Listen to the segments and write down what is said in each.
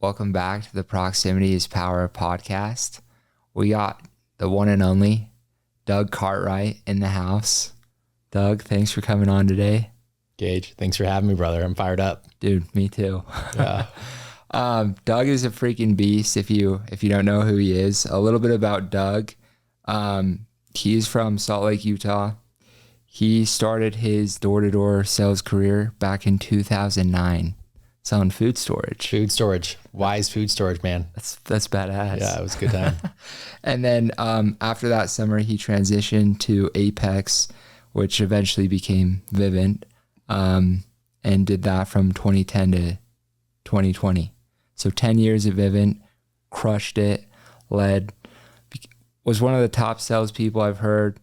Welcome back to the Proximity is Power podcast. We got the one and only Doug Cartwright in the house. Doug, thanks for coming on today. Gage, thanks for having me, brother. I'm fired up. Dude, me too. Yeah. Doug is a freaking beast. If you don't know who he is, a little bit about Doug. He's from Salt Lake, Utah. He started his door-to-door sales career back in 2009, selling food storage. Food storage. Wise food storage, man. That's badass. Yeah, it was a good time. And then after that summer, he transitioned to Apex, which eventually became Vivint, and did that from 2010 to 2020. So 10 years at Vivint, crushed it, was one of the top salespeople I've heard.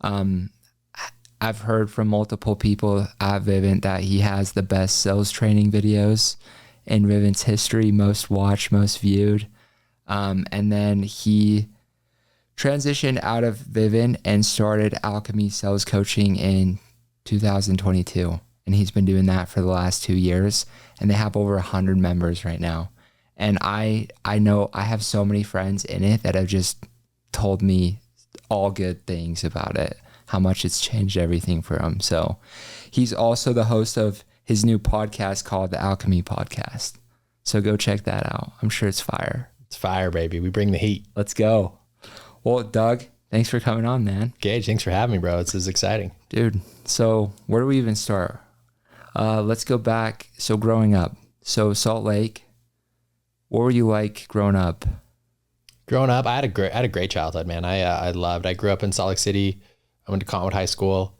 I've heard from multiple people at Vivint that he has the best sales training videos in Vivint's history, most watched, most viewed. And then he transitioned out of Vivint and started Alchemy sales coaching in 2022. And he's been doing that for the last 2 years. And they have over 100 members right now. And I know I have so many friends in it that have just told me all good things about it, how much it's changed everything for him. So he's also the host of his new podcast called the Alchemy Podcast. So go check that out. I'm sure it's fire. It's fire, baby. We bring the heat. Let's go. Well, Doug, thanks for coming on, man. Gage, thanks for having me, bro. This is exciting. Dude, so where do we even start? Let's go back. So growing up, so Salt Lake, what were you like growing up? Growing up, I had a great childhood, man. I grew up in Salt Lake City. I went to Cottonwood High School,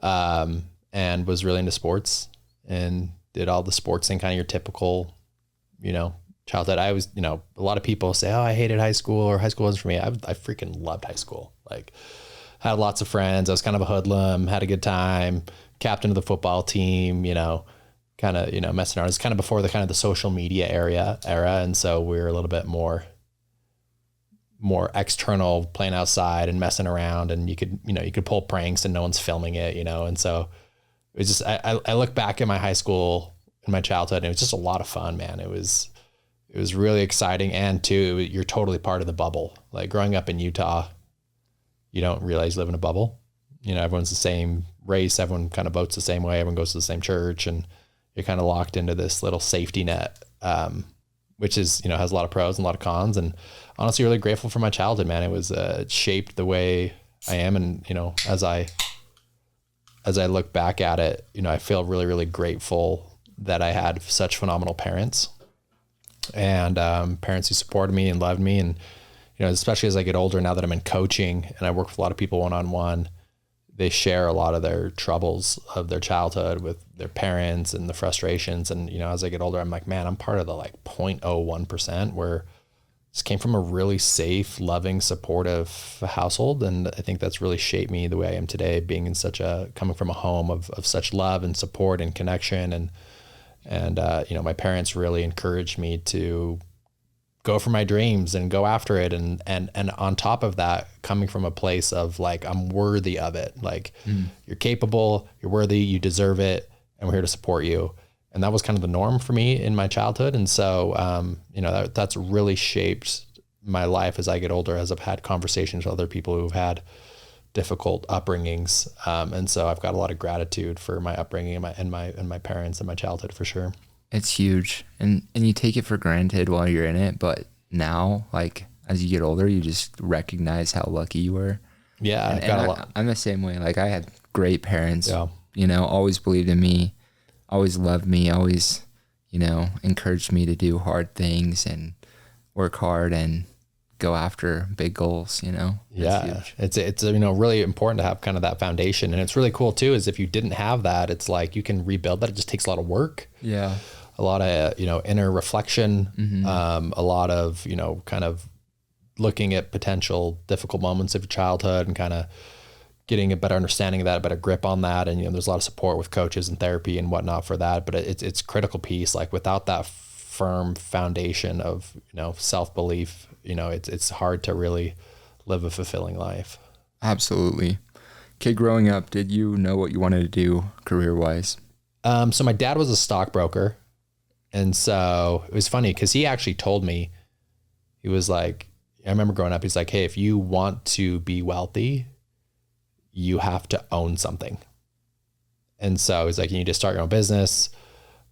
and was really into sports and did all the sports thing, kind of your typical, childhood. I was, a lot of people say, oh, I hated high school or high school wasn't for me. I freaking loved high school. Like, had lots of friends. I was kind of a hoodlum, had a good time, captain of the football team, kind of, messing around. It's kind of before the social media era. And so we were a little bit more external, playing outside and messing around, and you could pull pranks and no one's filming it, and so it was just, I look back at my high school and my childhood, and it was just a lot of fun, man. It was really exciting. And too, you're totally part of the bubble. Like growing up in Utah, you don't realize you live in a bubble. Everyone's the same race. Everyone kind of votes the same way. Everyone goes to the same church, and you're kind of locked into this little safety net, which is, has a lot of pros and a lot of cons. And honestly, really grateful for my childhood, man. It was shaped the way I am. And, as I look back at it, I feel really, really grateful that I had such phenomenal parents, and parents who supported me and loved me. And, especially as I get older, now that I'm in coaching and I work with a lot of people one-on-one, they share a lot of their troubles of their childhood with their parents and the frustrations. And, as I get older, I'm like, man, I'm part of the 0.01% where this came from a really safe, loving, supportive household. And I think that's really shaped me the way I am today, being in coming from a home of such love and support and connection. And my parents really encouraged me to go for my dreams and go after it. And on top of that, coming from a place of I'm worthy of it. You're capable, you're worthy, you deserve it, and we're here to support you. And that was kind of the norm for me in my childhood. And so, that's really shaped my life as I get older, as I've had conversations with other people who've had difficult upbringings. And so I've got a lot of gratitude for my upbringing and my parents and my childhood, for sure. It's huge. And you take it for granted while you're in it. But now, as you get older, you just recognize how lucky you were. Yeah. I'm the same way. I had great parents, always believed in me, always loved me, always, encouraged me to do hard things and work hard and go after big goals, Yeah. It's really important to have kind of that foundation. And it's really cool too, is if you didn't have that, it's you can rebuild that. It just takes a lot of work. Yeah. A lot of, inner reflection, a lot of, kind of looking at potential difficult moments of your childhood and kind of getting a better understanding of that, a better grip on that. And, there's a lot of support with coaches and therapy and whatnot for that, but it's a critical piece. Without that firm foundation of, self-belief, it's hard to really live a fulfilling life. Absolutely. Kid growing up, did you know what you wanted to do career-wise? So my dad was a stockbroker, And so it was funny because he actually told me, he was like, I remember growing up, he's like, hey, if you want to be wealthy, you have to own something. And so he's like, you need to start your own business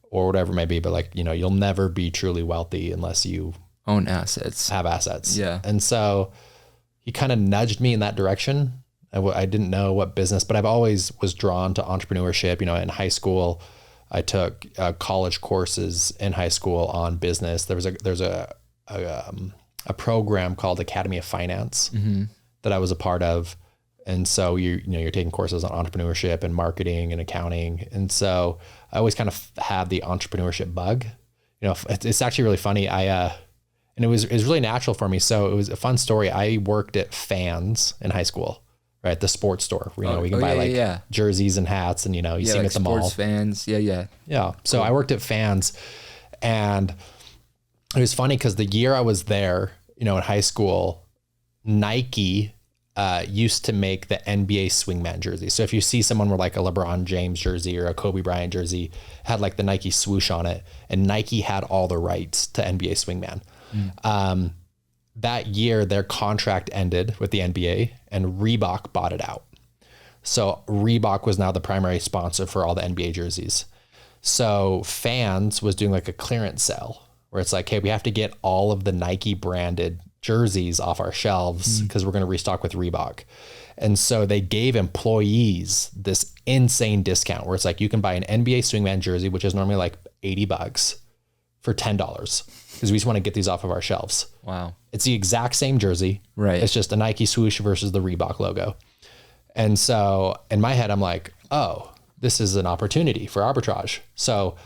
or whatever it may be. But like, you know, you'll never be truly wealthy unless you own assets, have assets. Yeah. And so he kind of nudged me in that direction. I didn't know what business, but I've always was drawn to entrepreneurship. You know, in high school, I took college courses in high school on business. There's a program called Academy of Finance that I was a part of. And so you're taking courses on entrepreneurship and marketing and accounting. And so I always kind of had the entrepreneurship bug. You know, it's actually really funny. And it was really natural for me. So it was a fun story. I worked at Fans in high school, right? The sports store. We can buy jerseys and hats, and you see them at the mall. Sports Fans. Yeah. So I worked at Fans, and it was funny because the year I was there, in high school, Nike used to make the NBA swingman jersey. So if you see someone with like a LeBron James jersey or a Kobe Bryant jersey, had like the Nike swoosh on it, and Nike had all the rights to NBA swingman. That year, their contract ended with the NBA, and Reebok bought it out. So Reebok was now the primary sponsor for all the NBA jerseys. So Fans was doing like a clearance sale where it's like, hey, we have to get all of the Nike branded jerseys off our shelves because we're going to restock with Reebok. And so they gave employees this insane discount where it's like, you can buy an NBA swingman jersey, which is normally like $80 for $10 because we just want to get these off of our shelves. Wow. It's the exact same jersey. Right. It's just a Nike swoosh versus the Reebok logo. And so in my head, I'm like, oh, this is an opportunity for arbitrage. So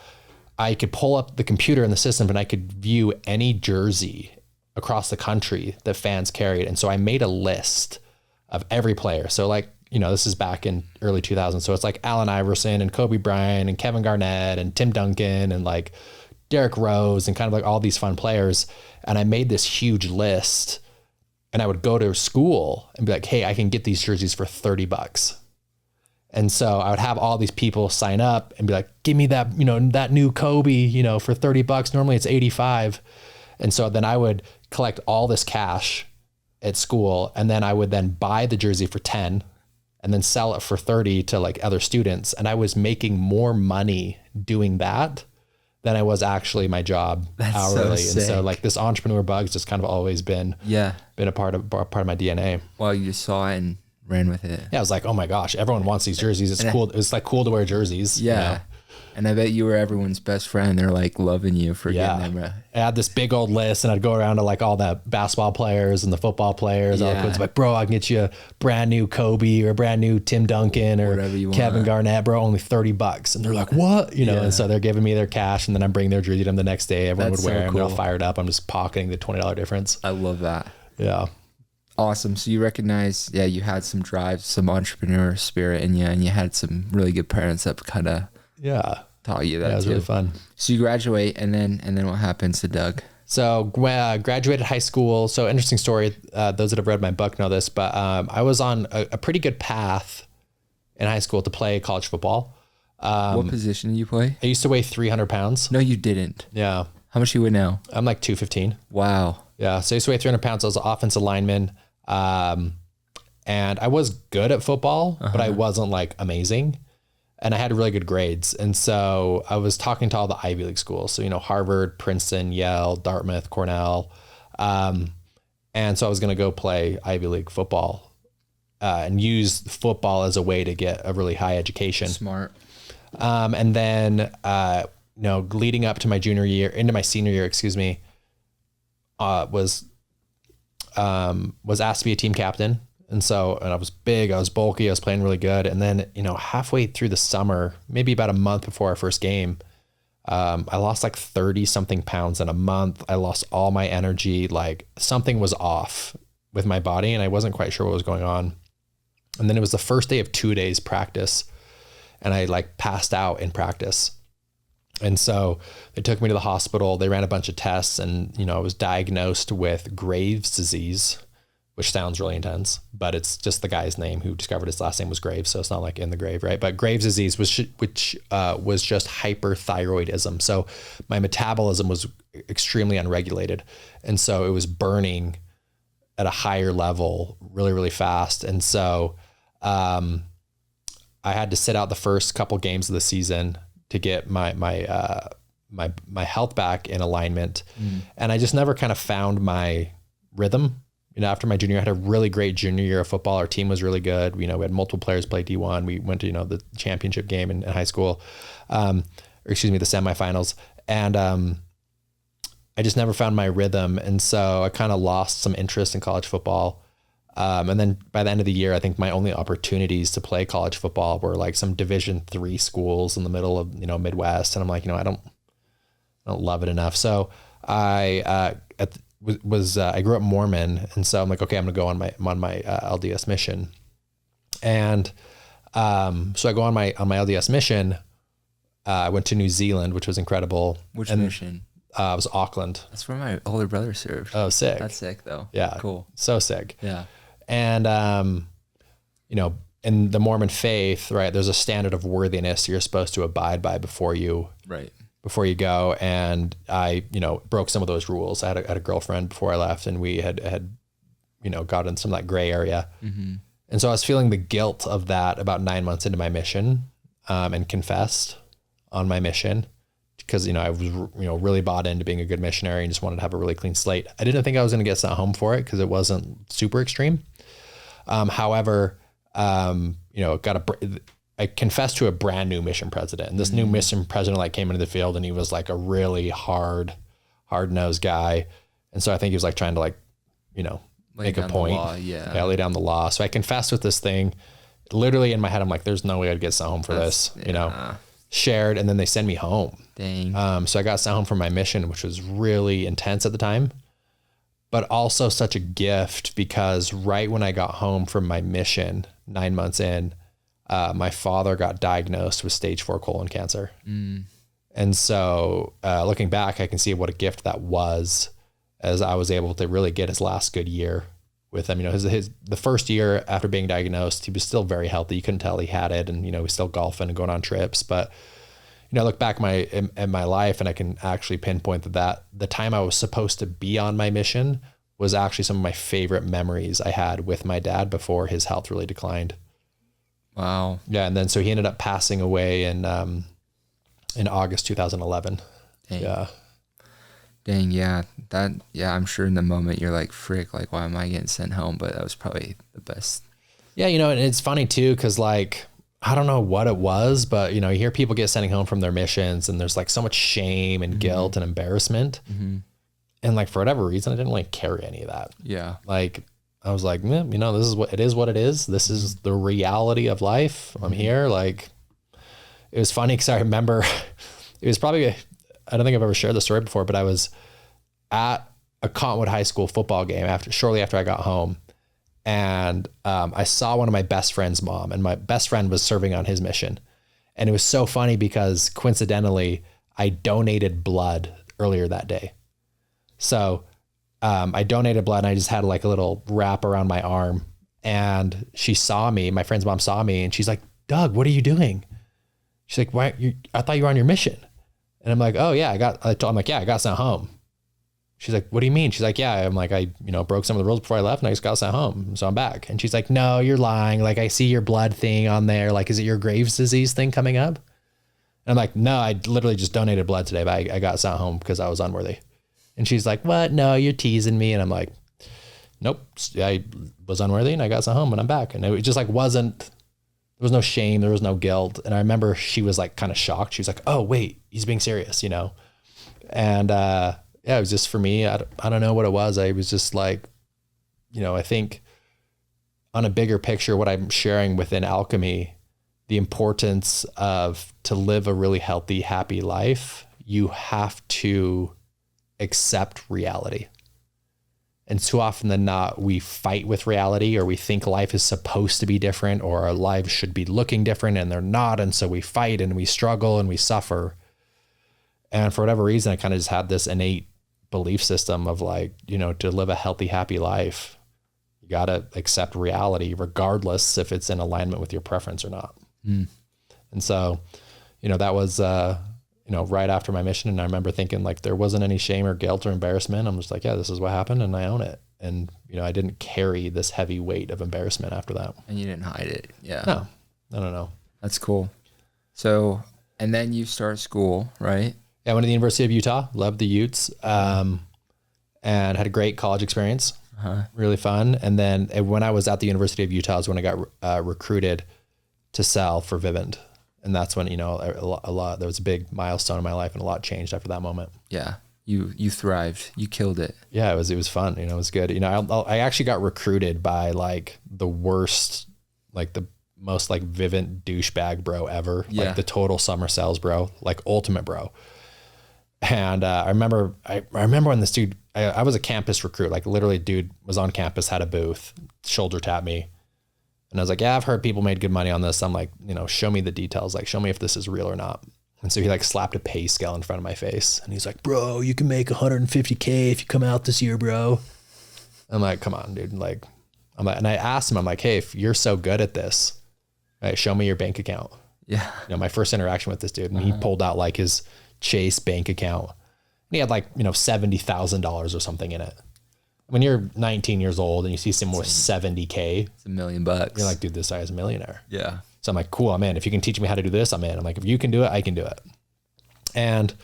I could pull up the computer in the system and I could view any jersey across the country that Fans carried. And so I made a list of every player. So like, this is back in early 2000s. So it's like Allen Iverson and Kobe Bryant and Kevin Garnett and Tim Duncan and like Derrick Rose and kind of like all these fun players. And I made this huge list, and I would go to school and be like, hey, I can get these jerseys for $30. And so I would have all these people sign up and be like, give me that, that new Kobe, for $30. Normally it's 85. And so then I would collect all this cash at school, and then I would then buy the jersey for 10 and then sell it for 30 to like other students. And I was making more money doing that than I was actually my job hourly. So and so like this entrepreneur bug's just kind of always been a part of my DNA. Well, you just saw it and ran with it. Yeah. I was like, oh my gosh, everyone wants these jerseys. It's cool. It's like cool to wear jerseys. Yeah. And I bet you were everyone's best friend. They're like loving you for getting them. I had this big old list, and I'd go around to like all the basketball players and the football players. I was like, bro, I can get you a brand new Kobe or a brand new Tim Duncan or Kevin Garnett, bro, only $30. And they're like, what? And so they're giving me their cash, and then I'm bringing their jersey to them the next day. Everyone would wear them. They're all fired up. I'm just pocketing the $20 difference. I love that. Yeah. Awesome. So you recognize, you had some drive, some entrepreneur spirit in you, and you had some really good parents that kind of taught you that. It was really fun. So you graduate, and then what happens to Doug? So graduated high school. So interesting story. Those that have read my book know this, but I was on a pretty good path in high school to play college football. What position did you play? I used to weigh 300 pounds. No, you didn't. Yeah. How much do you weigh now? I'm like 215. Wow. Yeah. So I used to weigh 300 pounds. I was an offensive lineman. And I was good at football, but I wasn't like amazing. And I had really good grades. And so I was talking to all the Ivy League schools. So, Harvard, Princeton, Yale, Dartmouth, Cornell. And so I was going to go play Ivy League football and use football as a way to get a really high education. Smart. And then, leading up to my senior year, was asked to be a team captain. And I was big, I was bulky, I was playing really good. And then, halfway through the summer, maybe about a month before our first game, I lost like 30 something pounds in a month. I lost all my energy. Like something was off with my body, and I wasn't quite sure what was going on. And then it was the first day of 2 days practice, and I like passed out in practice. And so they took me to the hospital. They ran a bunch of tests, and, I was diagnosed with Graves' disease, which sounds really intense, but it's just the guy's name who discovered his last name was Graves. So it's not like in the grave, right? But Graves' disease was was just hyperthyroidism. So my metabolism was extremely unregulated. And so it was burning at a higher level really, really fast. And so I had to sit out the first couple games of the season to get my health back in alignment. And I just never kind of found my rhythm. You know, after my junior year, I had a really great junior year of football. Our team was really good. You know, we had multiple players play D1. We went to, the championship game in high school, the semifinals. And I just never found my rhythm. And so I kind of lost some interest in college football. And then by the end of the year, I think my only opportunities to play college football were like some Division III schools in the middle of, Midwest. And I'm like, I don't love it enough. So I grew up Mormon. And so I'm like, okay, I'm gonna go on my LDS mission. And so I go on my LDS mission. I went to New Zealand, which was incredible. Which mission? It was Auckland. That's where my older brother served. Oh, sick. That's sick though. Yeah. Cool. So sick. Yeah. And, in the Mormon faith, right, there's a standard of worthiness you're supposed to abide by before you go. And I, broke some of those rules. I had a girlfriend before I left, and we had got in some of that gray area. Mm-hmm. And so I was feeling the guilt of that about 9 months into my mission, and confessed on my mission because, I was, really bought into being a good missionary and just wanted to have a really clean slate. I didn't think I was going to get sent home for it because it wasn't super extreme. However, I confessed to a brand new mission president, and this new mission president came into the field, and he was like a really hard-nosed guy. And so I think he was trying to make a point. Lay down the law. So I confessed with this thing literally in my head. I'm like, there's no way I'd get sent home for this, shared. And then they send me home. Dang. So I got sent home from my mission, which was really intense at the time, but also such a gift because right when I got home from my mission, 9 months in, my father got diagnosed with stage 4 colon cancer. And so looking back, I can see what a gift that was, as I was able to really get his last good year with him. The first year after being diagnosed, he was still very healthy. You couldn't tell he had it. And, he was still golfing and going on trips. But, I look back in my life, and I can actually pinpoint that the time I was supposed to be on my mission was actually some of my favorite memories I had with my dad before his health really declined. Wow. Yeah. And then, so he ended up passing away in August, 2011. Dang. Yeah. Dang. Yeah. I'm sure in the moment you're like, frick, why am I getting sent home? But that was probably the best. Yeah. And it's funny too, cause I don't know what it was, but you hear people get sending home from their missions, and there's so much shame and guilt and embarrassment. Mm-hmm. And for whatever reason, I didn't really carry any of that. Yeah. I was like, this is what it is. This is the reality of life. I'm here. It was funny because I remember it was probably, I don't think I've ever shared the story before, but I was at a Cottonwood High School football game shortly after I got home. And I saw one of my best friend's mom, and my best friend was serving on his mission. And it was so funny because coincidentally, I donated blood earlier that day. So I donated blood, and I just had a little wrap around my arm, and she saw me, my friend's mom saw me, and she's like, Doug, what are you doing? She's like, I thought you were on your mission. And I'm like, oh yeah, I got sent home. She's like, what do you mean? She's like, yeah, I'm like, I broke some of the rules before I left, and I just got sent home. So I'm back. And she's like, no, you're lying. I see your blood thing on there. Is it your Graves' disease thing coming up? And I'm like, no, I literally just donated blood today, but I got sent home because I was unworthy. And she's like, what? No, you're teasing me. And I'm like, nope, I was unworthy, and I got sent home, and I'm back. And it just there was no shame. There was no guilt. And I remember she was kind of shocked. She was like, oh wait, he's being serious, And, yeah, it was just for me. I don't know what it was. I was just I think on a bigger picture, what I'm sharing within Alchemy, the importance of to live a really healthy, happy life, you have to accept reality. And too often than not, we fight with reality, or we think life is supposed to be different, or our lives should be looking different, and they're not. And so we fight and we struggle and we suffer. And for whatever reason, I kind of just had this innate belief system of to live a healthy, happy life, You got to accept reality regardless if it's in alignment with your preference or not. And so, that was, right after my mission. And I remember thinking like there wasn't any shame or guilt or embarrassment. I'm just like, yeah, this is what happened and I own it. And, I didn't carry this heavy weight of embarrassment after that. And you didn't hide it. Yeah. No. That's cool. So, and then you start school, right? Yeah, I went to the University of Utah, loved the Utes, and had a great college experience, really fun. And then when I was at the University of Utah is when I got recruited to sell for Vivint. And that's when, a lot, there was a big milestone in my life and a lot changed after that moment. Yeah. You thrived. You killed it. Yeah, it was fun. It was good. I actually got recruited by like the worst, like the most like Vivint douchebag bro ever. Yeah. Like the total summer sales bro, like ultimate bro. And I remember when this dude, I was a campus recruit, like literally dude was on campus, had a booth, shoulder tapped me. And I was like, yeah, I've heard people made good money on this. I'm like, show me the details. Like, show me if this is real or not. And so he like slapped a pay scale in front of my face. And he's like, bro, you can make 150K if you come out this year, bro. I'm like, come on, dude. Like, and I asked him, I'm like, hey, if you're so good at this, right, show me your bank account. Yeah. My first interaction with this dude. And he pulled out like his Chase bank account. And he had like, $70,000 or something in it. When you're 19 years old and you see someone with 70K, it's $1 million. You're like, dude, this guy is a millionaire. Yeah. So I'm like, cool, I'm in. If you can teach me how to do this, I'm in. I'm like, if you can do it, I can do it. And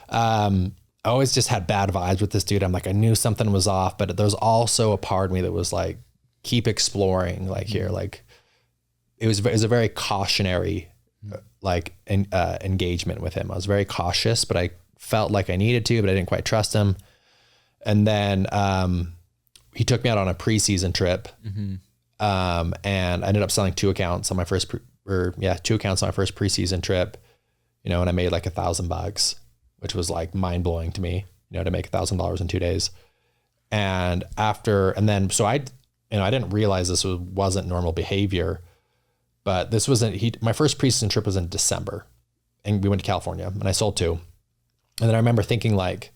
I always just had bad vibes with this dude. I'm like, I knew something was off, but there's also a part of me that was like, keep exploring, like here, like it was a very cautionary, like engagement with him. I was very cautious, but I felt like I needed to, but I didn't quite trust him. And then he took me out on a preseason trip. And I ended up selling 2 accounts on my first, 2 accounts on my first preseason trip, and I made like $1,000, which was like mind blowing to me, to make $1,000 in 2 days. So I didn't realize this wasn't normal behavior, but this wasn't, my first preseason trip was in December and we went to California and I sold 2. And then I remember thinking like,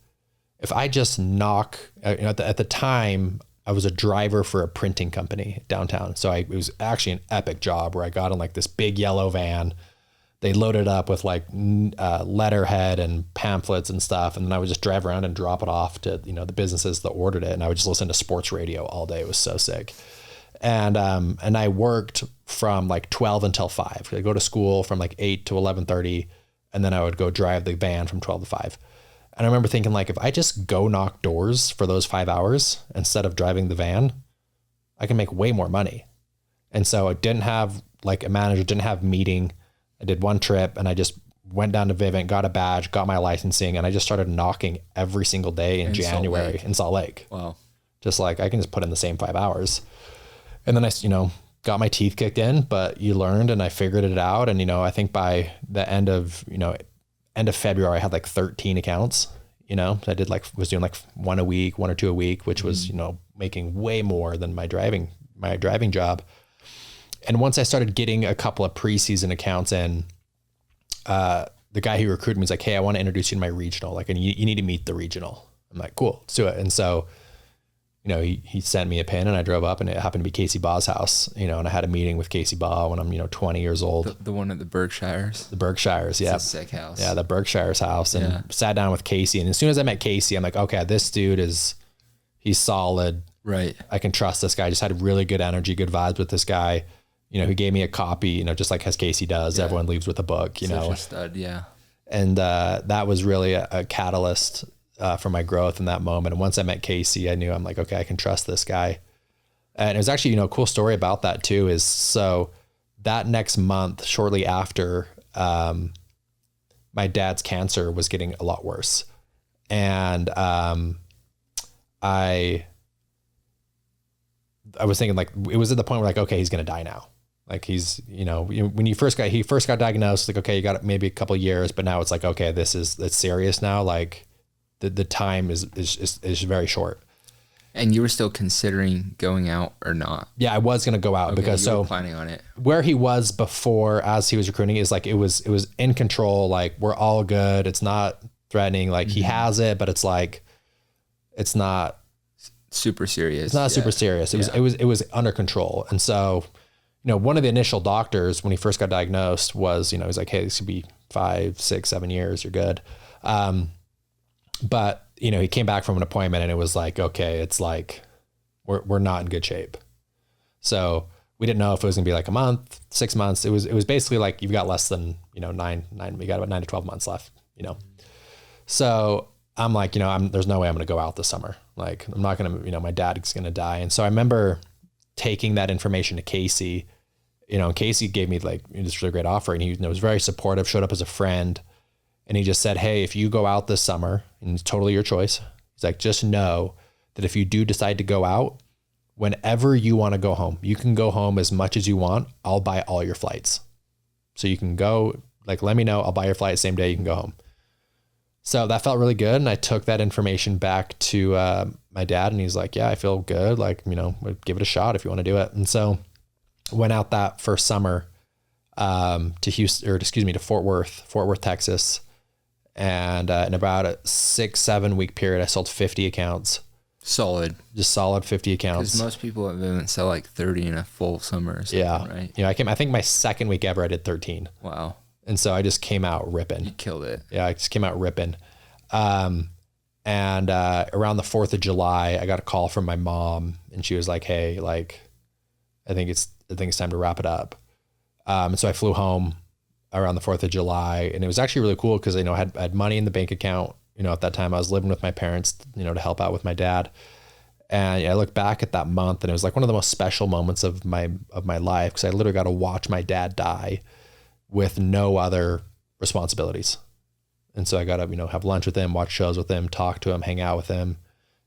if I just knock, at the time, I was a driver for a printing company downtown. So it was actually an epic job where I got in like this big yellow van. They loaded up with like letterhead and pamphlets and stuff. And then I would just drive around and drop it off to, the businesses that ordered it. And I would just listen to sports radio all day. It was so sick. And I worked from like 12 until 5. I go to school from like 8 to 11:30. And then I would go drive the van from 12 to 5. And I remember thinking like, if I just go knock doors for those 5 hours instead of driving the van, I can make way more money. And so I didn't have like a manager, didn't have a meeting. I did one trip and I just went down to Vivint, got a badge, got my licensing. And I just started knocking every single day in January in Salt Lake. Wow. Just like I can just put in the same 5 hours. And then I, got my teeth kicked in, but you learned and I figured it out. And, I think by the end of February, I had like 13 accounts, I did was doing like 1 or 2 a week, which was, making way more than my driving job. And once I started getting a couple of preseason accounts in, the guy who recruited me was like, hey, I want to introduce you to my regional. Like, and you need to meet the regional. I'm like, cool, let's do it. And so, he sent me a pin and I drove up and it happened to be Casey Baugh's house, and I had a meeting with Casey Baugh when I'm, 20 years old. The one at the Berkshires. The Berkshires, yeah. It's a sick house. Yeah, the Berkshires house. And sat down with Casey. And as soon as I met Casey, I'm like, okay, this dude he's solid. Right. I can trust this guy. I just had really good energy, good vibes with this guy. He gave me a copy, just like as Casey does. Yeah. Everyone leaves with a book, Such a stud, yeah. And that was really a catalyst for my growth in that moment. And once I met Casey, I knew I'm like, okay, I can trust this guy. And it was actually, a cool story about that too, is so that next month, shortly after, my dad's cancer was getting a lot worse. And I was thinking like, it was at the point where like, okay, he's going to die now. Like he's, when he first got diagnosed, like, okay, you got maybe a couple of years, but now it's like, okay, it's serious now. Like the time is very short. And you were still considering going out or not? Yeah, I was going to go out because you were planning on it. Where he was before, as he was recruiting, is like, it was in control. Like we're all good. It's not threatening. Like he has it, but it's like, it's not super serious. It's not super serious. It was under control. And so, one of the initial doctors when he first got diagnosed was, he's like, hey, this could be 5, 6, 7 years. You're good. But he came back from an appointment and it was like, okay, it's like, we're not in good shape. So we didn't know if it was gonna be like a month, 6 months. It was basically like, you've got less than, we got about 9 to 12 months left, So I'm like, there's no way I'm going to go out this summer. Like, I'm not going to, my dad's going to die. And so I remember taking that information to Casey, and Casey gave me like this really great offer, and he was very supportive, showed up as a friend. And he just said, hey, if you go out this summer, and it's totally your choice, he's like, just know that if you do decide to go out, whenever you want to go home, you can go home as much as you want. I'll buy all your flights. So you can go, like, let me know. I'll buy your flight same day. You can go home. So that felt really good. And I took that information back to my dad, and he's like, yeah, I feel good. Like, give it a shot if you want to do it. And so went out that first summer to Fort Worth, Texas. And in about a 6-7 week period, I sold 50 accounts. Solid 50 accounts. Because most people at Vivint sell like 30 in a full summer. Right? I think my second week ever, I did 13. Wow. And so I just came out ripping. You killed it. Yeah, I just came out ripping. And around the 4th of July, I got a call from my mom, and she was like, hey, like, I think it's time to wrap it up. And so I flew home around the 4th of July, and it was actually really cool because, I had money in the bank account. At that time I was living with my parents, to help out with my dad. And I look back at that month, and it was like one of the most special moments of my life, because I literally got to watch my dad die with no other responsibilities. And so I got to, have lunch with him, watch shows with him, talk to him, hang out with him.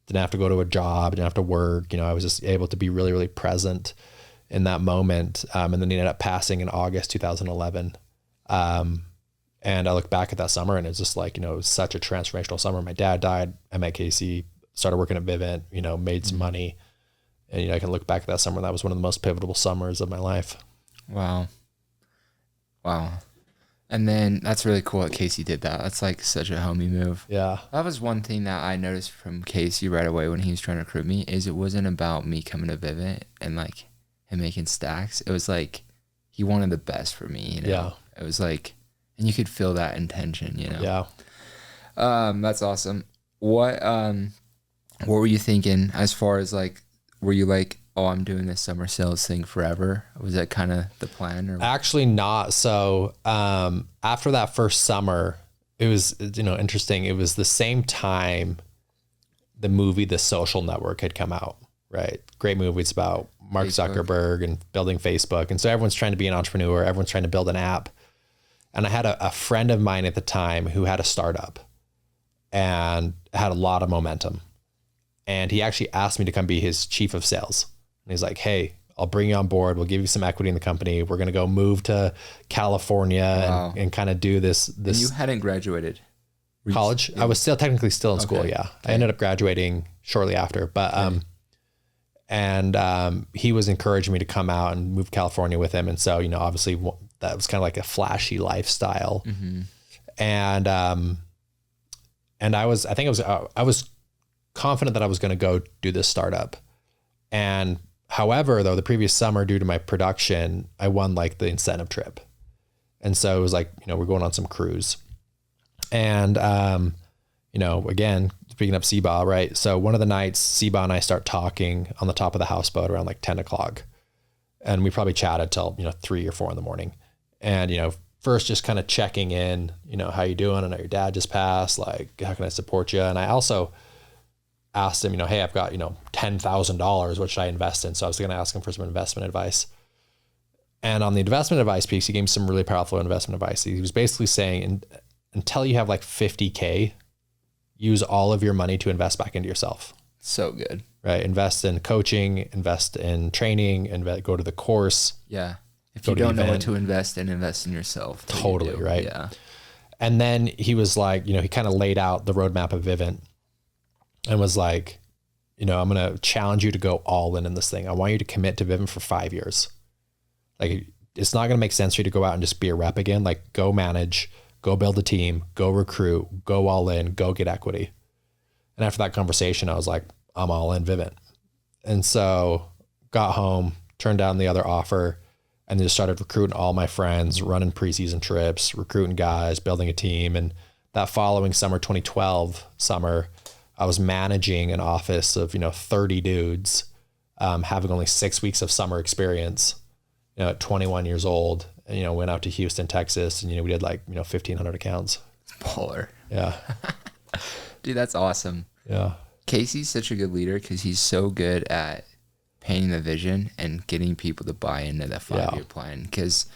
Didn't have to go to a job, didn't have to work. I was just able to be really, really present in that moment. And then he ended up passing in August 2011. And I look back at that summer, and it's just like, it was such a transformational summer. My dad died. I met Casey, started working at Vivint, made some money. And, I can look back at that summer. That was one of the most pivotal summers of my life. Wow. And then that's really cool that Casey did that. That's like such a homie move. Yeah. That was one thing that I noticed from Casey right away when he was trying to recruit me, is it wasn't about me coming to Vivint and like him making stacks. It was like he wanted the best for me. Yeah. It was like, and you could feel that intention, Yeah. That's awesome. What were you thinking as far as like, were you like, oh, I'm doing this summer sales thing forever? Was that kind of the plan? Or actually not. So after that first summer, it was, interesting. It was the same time the movie The Social Network had come out, right? Great movie. It's about Mark Zuckerberg and building Facebook. And so everyone's trying to be an entrepreneur. Everyone's trying to build an app. And I had a friend of mine at the time who had a startup and had a lot of momentum. And he actually asked me to come be his chief of sales. And he's like, hey, I'll bring you on board. We'll give you some equity in the company. We're going to go move to California and kind of do this. And you hadn't graduated college. I was technically still in school. Yeah. Okay. I ended up graduating shortly after, but, he was encouraging me to come out and move to California with him. And so, obviously that was kind of like a flashy lifestyle. Mm-hmm. And I was confident that I was going to go do this startup. And however, though, the previous summer, due to my production, I won like the incentive trip. And so it was like, we're going on some cruise. And, again, speaking of Seaball, right? So one of the nights, Seaball and I start talking on the top of the houseboat around like 10 o'clock. And we probably chatted till, 3 or 4 in the morning. And, first just kind of checking in, how you doing? I know your dad just passed. Like, how can I support you? And I also asked him, hey, I've got, $10,000, what should I invest in? So I was going to ask him for some investment advice. And on the investment advice piece, he gave me some really powerful investment advice. He was basically saying, until you have like 50K, use all of your money to invest back into yourself. So good. Right. Invest in coaching, invest in training, and go to the course. Yeah. If you don't know what to invest in yourself. Totally. Right. Yeah. And then he was like, he kind of laid out the roadmap of Vivint and was like, I'm going to challenge you to go all in this thing. I want you to commit to Vivint for 5 years. Like, it's not going to make sense for you to go out and just be a rep again. Like, go manage, go build a team, go recruit, go all in, go get equity. And after that conversation, I was like, I'm all in Vivint. And so got home, turned down the other offer, and then just started recruiting all my friends, running preseason trips, recruiting guys, building a team. And that following summer, 2012 summer, I was managing an office of, 30 dudes, having only 6 weeks of summer experience, at 21 years old, and, went out to Houston, Texas, and, we did 1,500 accounts. Baller. Yeah. Dude, that's awesome. Yeah. Casey's such a good leader because he's so good at painting the vision and getting people to buy into the 5-year plan. Because,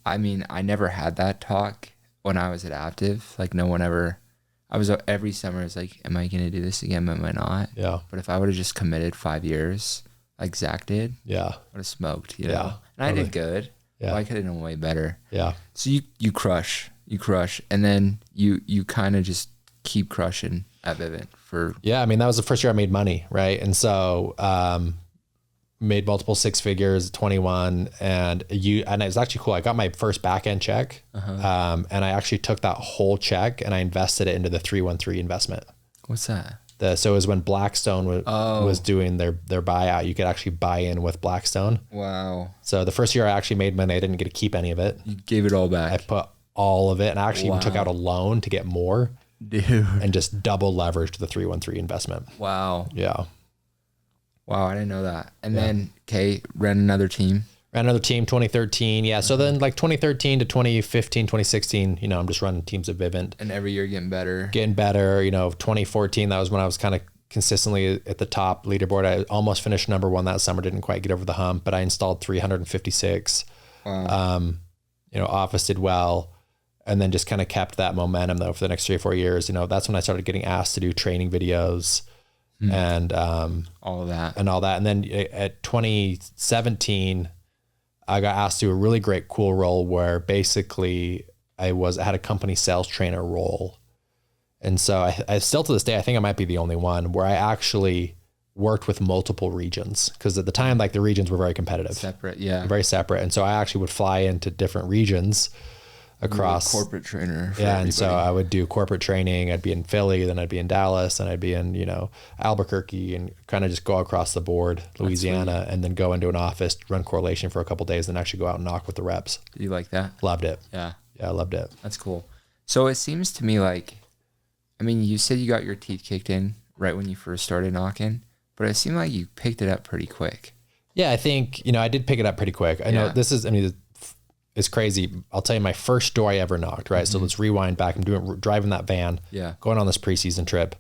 I never had that talk when I was at Active. Like, no one ever, every summer, I was like, am I going to do this again? Am I not? Yeah. But if I would have just committed 5 years, like Zach did, I would have smoked, you know? And totally. I did good. Yeah. Well, I could have done way better. Yeah. So you crush, and then you kind of just keep crushing at Vivint for. Yeah. That was the first year I made money. Right. And so, made multiple 6 figures, 21, and it was actually cool. I got my first back end check. And I actually took that whole check and I invested it into the 313 investment. What's that? So it was when Blackstone was doing their buyout. You could actually buy in with Blackstone. Wow. So the first year I actually made money, I didn't get to keep any of it. You gave it all back. I put all of it, and I actually even took out a loan to get more. Dude. And just double leveraged the 313 investment. Wow. Yeah. Wow, I didn't know that. And then, ran another team. 2013. Yeah. So then 2013 to 2015, 2016, I'm just running teams at Vivint. And every year getting better. 2014, that was when I was kind of consistently at the top leaderboard. I almost finished number 1 that summer, didn't quite get over the hump, but I installed 356. Wow. Office did well. And then just kind of kept that momentum though for the next 3 or 4 years. That's when I started getting asked to do training videos. And all of that. And then at 2017, I got asked to do a really great, cool role where basically I had a company sales trainer role. And so I still to this day, I think I might be the only one where I actually worked with multiple regions, because at the time, the regions were very competitive. Separate, yeah. Very separate. And so I actually would fly into different regions across corporate trainer. Yeah. Everybody. And so I would do corporate training. I'd be in Philly, then I'd be in Dallas, and I'd be in, Albuquerque, and kind of just go across the board, Louisiana, and then go into an office, run correlation for a couple of days, then actually go out and knock with the reps. Did you like that? Loved it. Yeah. Yeah. I loved it. That's cool. So it seems to me you said you got your teeth kicked in right when you first started knocking, but it seemed like you picked it up pretty quick. Yeah. I think, I did pick it up pretty quick. I know this is, it's crazy. I'll tell you my first door I ever knocked, right? So let's rewind back. I'm driving that van, going on this preseason trip.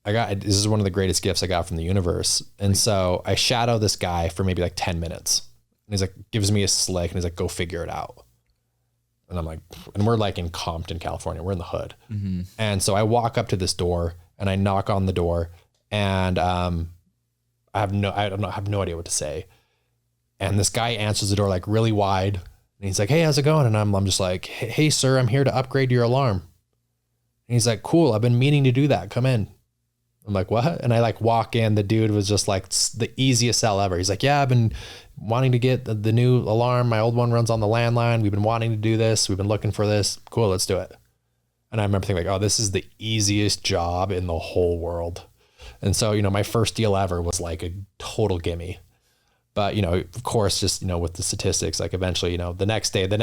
This is one of the greatest gifts I got from the universe. And so I shadow this guy for maybe 10 minutes, and he's gives me a slick, and he's go figure it out. And I'm and we're in Compton, California. We're in the hood. Mm-hmm. And so I walk up to this door and I knock on the door, and I have no idea what to say. And this guy answers the door really wide, and he's like, "Hey, how's it going?" And I'm just like, "Hey, sir, I'm here to upgrade your alarm." And he's like, "Cool, I've been meaning to do that. Come in." I'm like, "What?" And I walk in. The dude was just the easiest sell ever. He's like, "Yeah, I've been wanting to get the new alarm. My old one runs on the landline. We've been wanting to do this. We've been looking for this. Cool, let's do it." And I remember thinking "Oh, this is the easiest job in the whole world." And so, my first deal ever was a total gimme. But, of course, just, with the statistics, eventually, the next day, then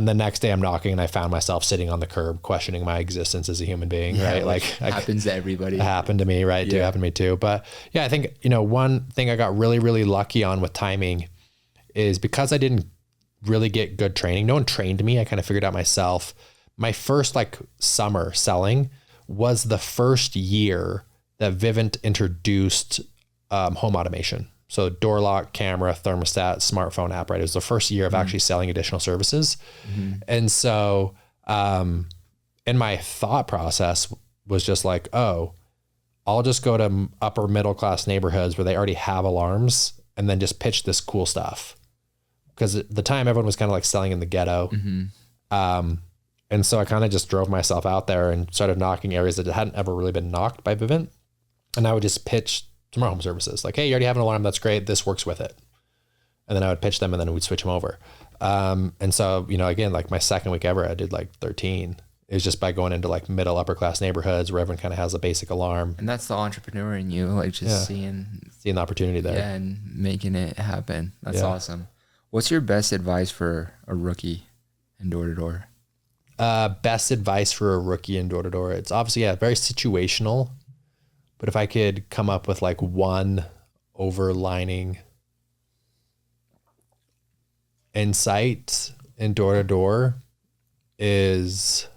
the next day I'm knocking, and I found myself sitting on the curb questioning my existence as a human being, right? Happens to everybody. It happened to me, right? Yeah. It happened to me too. But yeah, I think, one thing I got really, really lucky on with timing is because I didn't really get good training. No one trained me. I kind of figured out myself. My first summer selling was the first year that Vivint introduced home automation. So door lock, camera, thermostat, smartphone app, right? It was the first year of actually selling additional services. Mm-hmm. And so in my thought process was just I'll just go to upper middle class neighborhoods where they already have alarms and then just pitch this cool stuff. Because at the time everyone was kind of selling in the ghetto. Mm-hmm. And so I kind of just drove myself out there and started knocking areas that hadn't ever really been knocked by Vivint. And I would just pitch smart home services. Hey, you already have an alarm. That's great. This works with it. And then I would pitch them, and then we'd switch them over. And so, again, my second week ever, I did 13. is just by going into like middle, upper class neighborhoods where everyone kind of has a basic alarm. And that's the entrepreneur in you, like just seeing the opportunity there. Yeah, and making it happen. That's awesome. What's your best advice for a rookie in door-to-door? Best advice for a rookie in door-to-door. It's obviously, very situational. But if I could come up with like one overlining insight in door-to-door is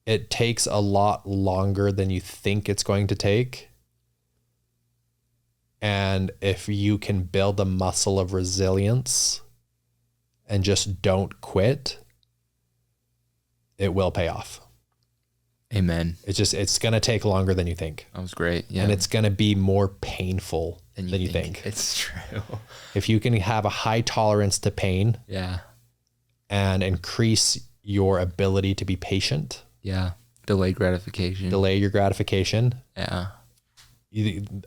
it takes a lot longer than you think it's going to take. And if you can build a muscle of resilience and just don't quit, it will pay off. Amen. It's going to take longer than you think. That was great. Yeah. And it's going to be more painful than you think. It's true. If you can have a high tolerance to pain, and increase your ability to be patient. Yeah. Delay gratification. Delay your gratification. Yeah.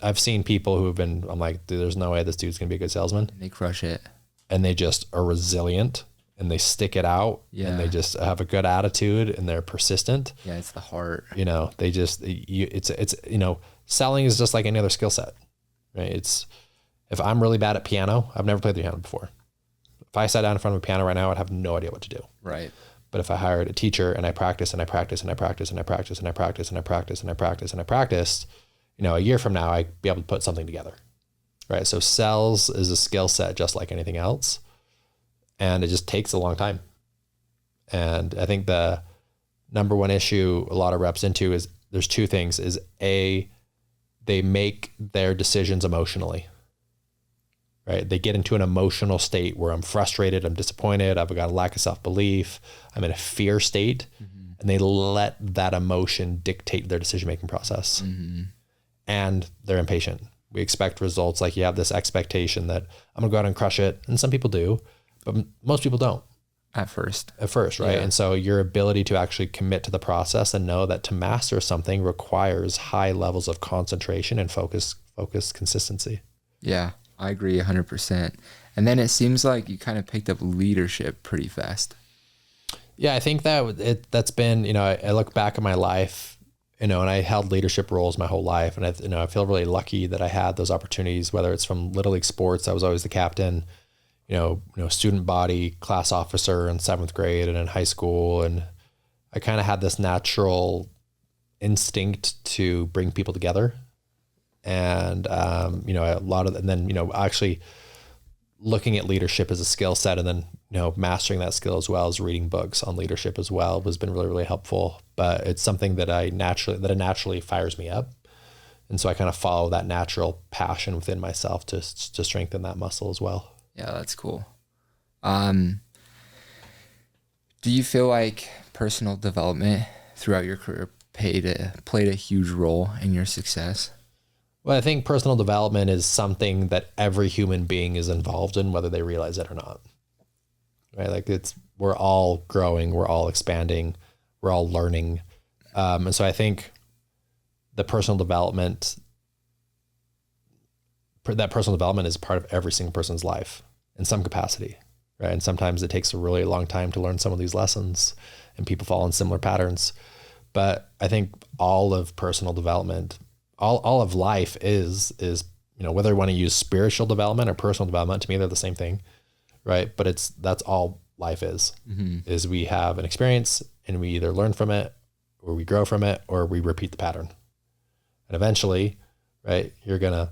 I've seen people who have been, I'm like, dude, there's no way this dude's going to be a good salesman. And they crush it. And they just are resilient and they stick it out and they just have a good attitude and they're persistent. Yeah. It's the heart. They just, selling is just like any other skill set, right? If I'm really bad at piano, I've never played the piano before. If I sat down in front of a piano right now, I'd have no idea what to do. Right. But if I hired a teacher and I practice and I practice and I practice and I practice and I practice and I practice and I practice and I practiced, a year from now, I'd be able to put something together, right? So sales is a skill set just like anything else. And it just takes a long time. And I think the number one issue a lot of reps into is there's two things is they make their decisions emotionally, right? They get into an emotional state where I'm frustrated, I'm disappointed, I've got a lack of self-belief, I'm in a fear state, and they let that emotion dictate their decision-making process. And they're impatient. We expect results, like you have this expectation that I'm gonna go out and crush it. And some people do, but most people don't. At first, right? Yeah. And so your ability to actually commit to the process and know that to master something requires high levels of concentration and focus consistency. Yeah, I agree 100%. And then it seems like you kind of picked up leadership pretty fast. Yeah, I think that's been, I look back at my life, and I held leadership roles my whole life. And I feel really lucky that I had those opportunities, whether it's from Little League sports, I was always the captain, student body, class officer in 7th grade and in high school. And I kind of had this natural instinct to bring people together. And, actually looking at leadership as a skill set and then, mastering that skill as well as reading books on leadership as well has been really, really helpful. But it's something that it naturally fires me up. And so I kind of follow that natural passion within myself to strengthen that muscle as well. Yeah, that's cool. Do you feel like personal development throughout your career played a huge role in your success? Well, I think personal development is something that every human being is involved in, whether they realize it or not. Right? Like we're all growing, we're all expanding, we're all learning. And so I think the personal development is part of every single person's life in some capacity, right? And sometimes it takes a really long time to learn some of these lessons and people fall in similar patterns. But I think all of personal development, all of life is, whether you want to use spiritual development or personal development, to me, they're the same thing, right? But that's all life is we have an experience and we either learn from it or we grow from it or we repeat the pattern. And eventually, right, you're going to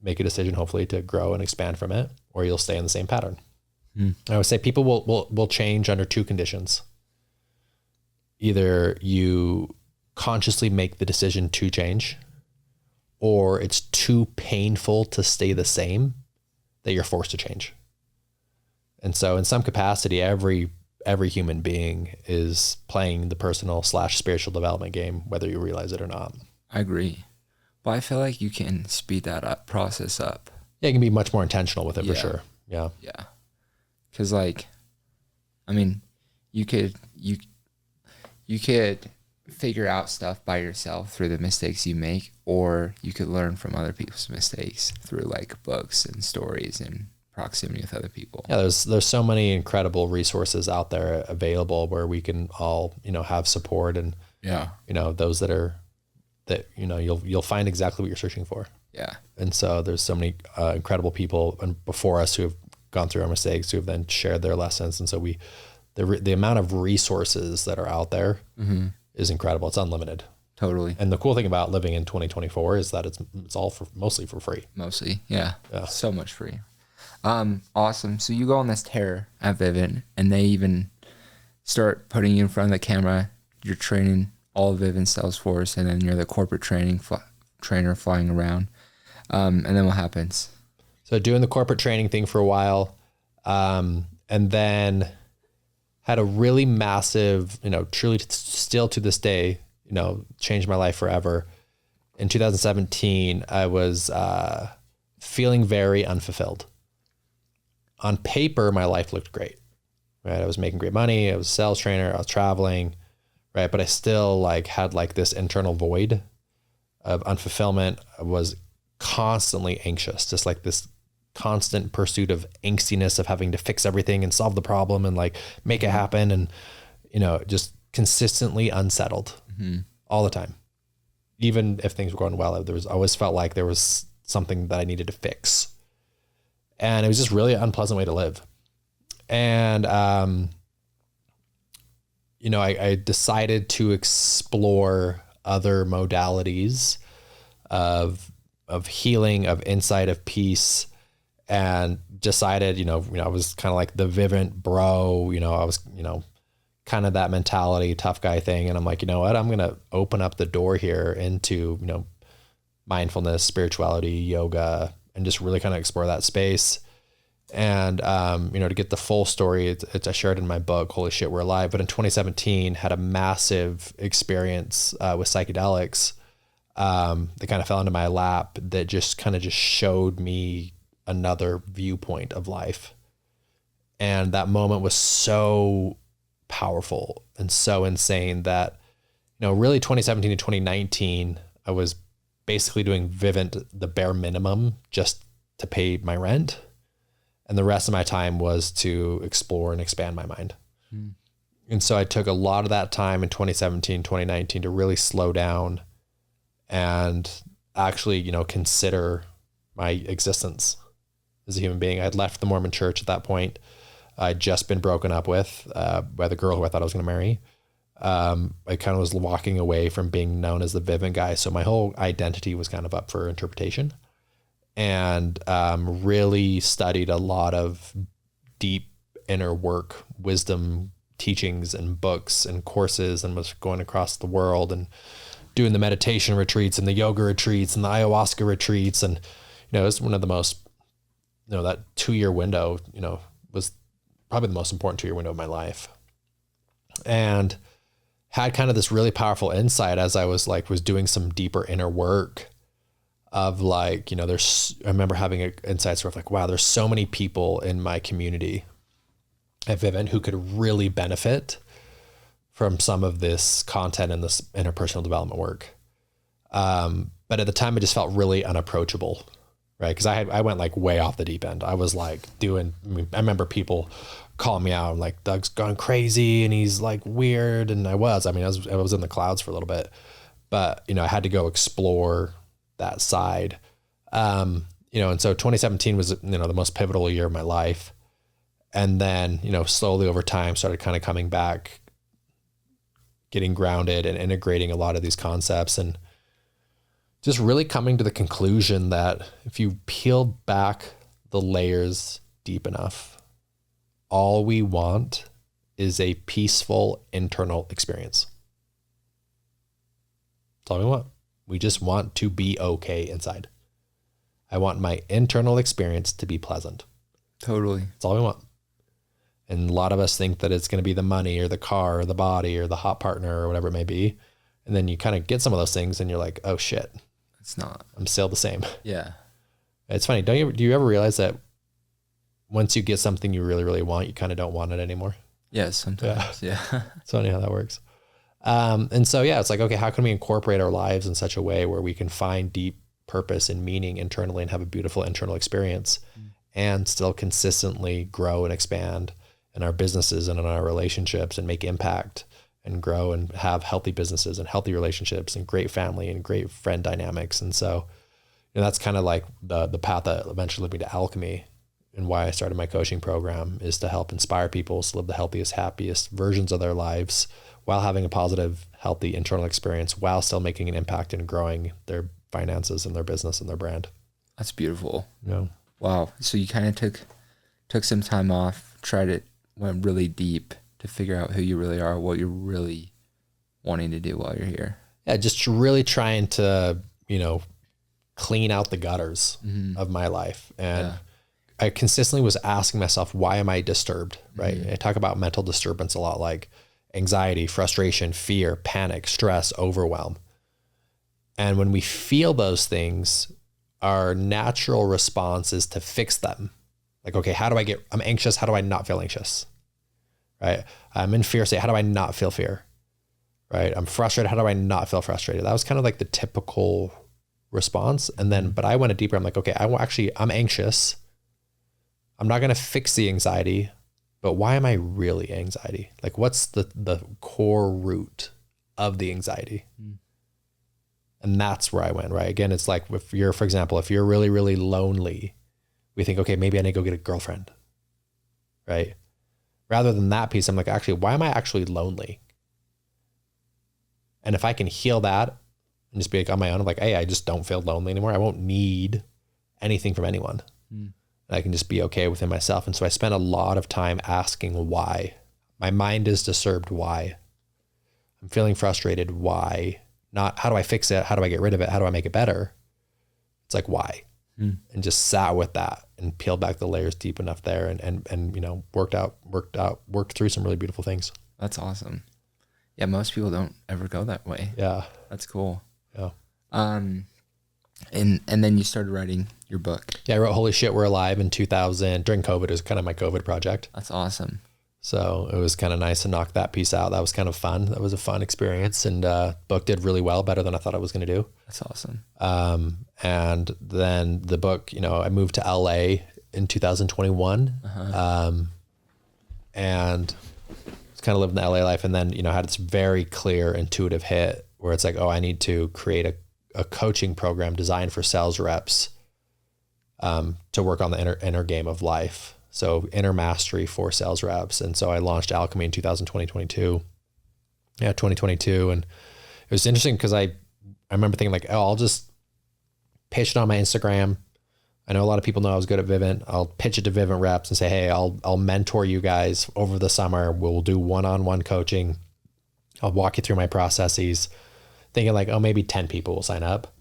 make a decision, hopefully, to grow and expand from it, or you'll stay in the same pattern. I would say people will change under two conditions. Either you consciously make the decision to change, or it's too painful to stay the same that you're forced to change. And so in some capacity, every human being is playing the personal / spiritual development game, whether you realize it or not. I agree. But I feel like you can speed that process up. Yeah, you can be much more intentional with it for sure. Yeah. Yeah. Cause you could figure out stuff by yourself through the mistakes you make, or you could learn from other people's mistakes through like books and stories and proximity with other people. Yeah, there's so many incredible resources out there available where we can all, have support and those that you'll find exactly what you're searching for. Yeah. And so there's so many incredible people and before us who have gone through our mistakes, who have then shared their lessons. And so the amount of resources that are out there is incredible. It's unlimited. Totally. And the cool thing about living in 2024 is that it's all mostly for free. Mostly. Yeah. So much free. Awesome. So you go on this tear at Vivint and they even start putting you in front of the camera. You're training all of Vivint Salesforce and then you're the corporate trainer flying around. And then what happens? So doing the corporate training thing for a while, and then had a really massive, truly still to this day, changed my life forever. In 2017, I was feeling very unfulfilled. On paper, my life looked great, right? I was making great money. I was a sales trainer. I was traveling, right? But I still had this internal void of unfulfillment. I was constantly anxious, just this constant pursuit of angstiness of having to fix everything and solve the problem and make it happen. And, just consistently unsettled all the time. Even if things were going well, I always felt like there was something that I needed to fix. And it was just really an unpleasant way to live. And, I decided to explore other modalities of healing, of insight, of peace, and decided, I was kind of like the Vivint bro, I was, kind of that mentality, tough guy thing. And I'm like, you know what, I'm going to open up the door here into, mindfulness, spirituality, yoga, and just really kind of explore that space. And, to get the full story, I shared in my book, Holy Shit, We're Alive. But in 2017, had a massive experience with psychedelics. They kind of fell into my lap that just showed me another viewpoint of life. And that moment was so powerful and so insane that, really 2017 to 2019, I was basically doing Vivint the bare minimum just to pay my rent. And the rest of my time was to explore and expand my mind. And so I took a lot of that time in 2017, 2019 to really slow down and actually, consider my existence as a human being. I had left the Mormon church at that point. I'd just been broken up with by the girl who I thought I was going to marry. I kind of was walking away from being known as the Vivint guy. So my whole identity was kind of up for interpretation, and really studied a lot of deep inner work, wisdom teachings and books and courses, and was going across the world and doing the meditation retreats and the yoga retreats and the ayahuasca retreats. And, it was one of the most, that 2-year window, was probably the most important 2-year window of my life. And had kind of this really powerful insight as I was doing some deeper inner work of I remember having insights where wow, there's so many people in my community at Vivint who could really benefit from some of this content and this interpersonal development work. But at the time, it just felt really unapproachable, right? Because I went way off the deep end. I was I remember people calling me out, and Doug's gone crazy and he's weird. And I was in the clouds for a little bit, but, I had to go explore that side. And so 2017 was, the most pivotal year of my life. And then, slowly over time started kind of coming back, getting grounded and integrating a lot of these concepts, and just really coming to the conclusion that if you peel back the layers deep enough, all we want is a peaceful internal experience. That's all we want. We just want to be okay inside. I want my internal experience to be pleasant. Totally. That's all we want. And a lot of us think that it's going to be the money or the car or the body or the hot partner or whatever it may be. And then you kind of get some of those things and you're like, oh shit, it's not. I'm still the same. Yeah. It's funny. Do you ever realize that once you get something you really, really want, you kind of don't want it anymore? Yes, sometimes. Yeah. It's funny how that works. And so, yeah, it's okay, how can we incorporate our lives in such a way where we can find deep purpose and meaning internally and have a beautiful internal experience and still consistently grow and expand in our businesses and in our relationships and make impact and grow and have healthy businesses and healthy relationships and great family and great friend dynamics. And so, that's kind of like the path that eventually led me to Alchemy, and why I started my coaching program, is to help inspire people to live the healthiest, happiest versions of their lives while having a positive, healthy internal experience, while still making an impact and growing their finances and their business and their brand. That's beautiful. Yeah. Wow. So you kind of took some time off, went really deep to figure out who you really are, what you're really wanting to do while you're here. Yeah. Just really trying to, clean out the gutters of my life. And I consistently was asking myself, why am I disturbed? Right. I talk about mental disturbance a lot, like anxiety, frustration, fear, panic, stress, overwhelm. And when we feel those things, our natural response is to fix them. Like, okay, I'm anxious. How do I not feel anxious? Right. I'm in fear state. How do I not feel fear? Right. I'm frustrated. How do I not feel frustrated? That was kind of like the typical response. And then, but I went deeper. I'm like, okay, I'm anxious. I'm not going to fix the anxiety, but why am I really anxiety? Like, what's the core root of the anxiety? And that's where I went, right? Again, it's like, for example, if you're really, really lonely, we think, okay, maybe I need to go get a girlfriend, right? Rather than that piece, I'm like, actually, why am I actually lonely? And if I can heal that and just be like on my own, I'm like, hey, I just don't feel lonely anymore. I won't need anything from anyone. And I can just be okay within myself. And so I spent a lot of time asking why. My mind is disturbed. Why? I'm feeling frustrated. Why? Not how do I fix it? How do I get rid of it? How do I make it better? It's like, why? And just sat with that and peeled back the layers deep enough there and worked through some really beautiful things. That's awesome. Yeah. Most people don't ever go that way. Yeah. That's cool. Yeah. And then you started writing your book. Yeah. I wrote Holy Shit, We're Alive in 2000 during COVID. It was kind of my COVID project. That's awesome. So it was kind of nice to knock that piece out. That was kind of fun. That was a fun experience, and book did really well, better than I thought it was going to do. That's awesome. And then the book, I moved to LA in 2021, and kind of lived in the LA life. And then, had this very clear intuitive hit where it's like, oh, I need to create a coaching program designed for sales reps, to work on the inner game of life. So inner mastery for sales reps. And so I launched Alchemy in 2022. And it was interesting because I remember thinking like, oh, I'll just pitch it on my Instagram. I know a lot of people know I was good at Vivint. I'll pitch it to Vivint reps and say, hey, I'll mentor you guys over the summer. We'll do one-on-one coaching. I'll walk you through my processes, thinking like, oh, maybe 10 people will sign up.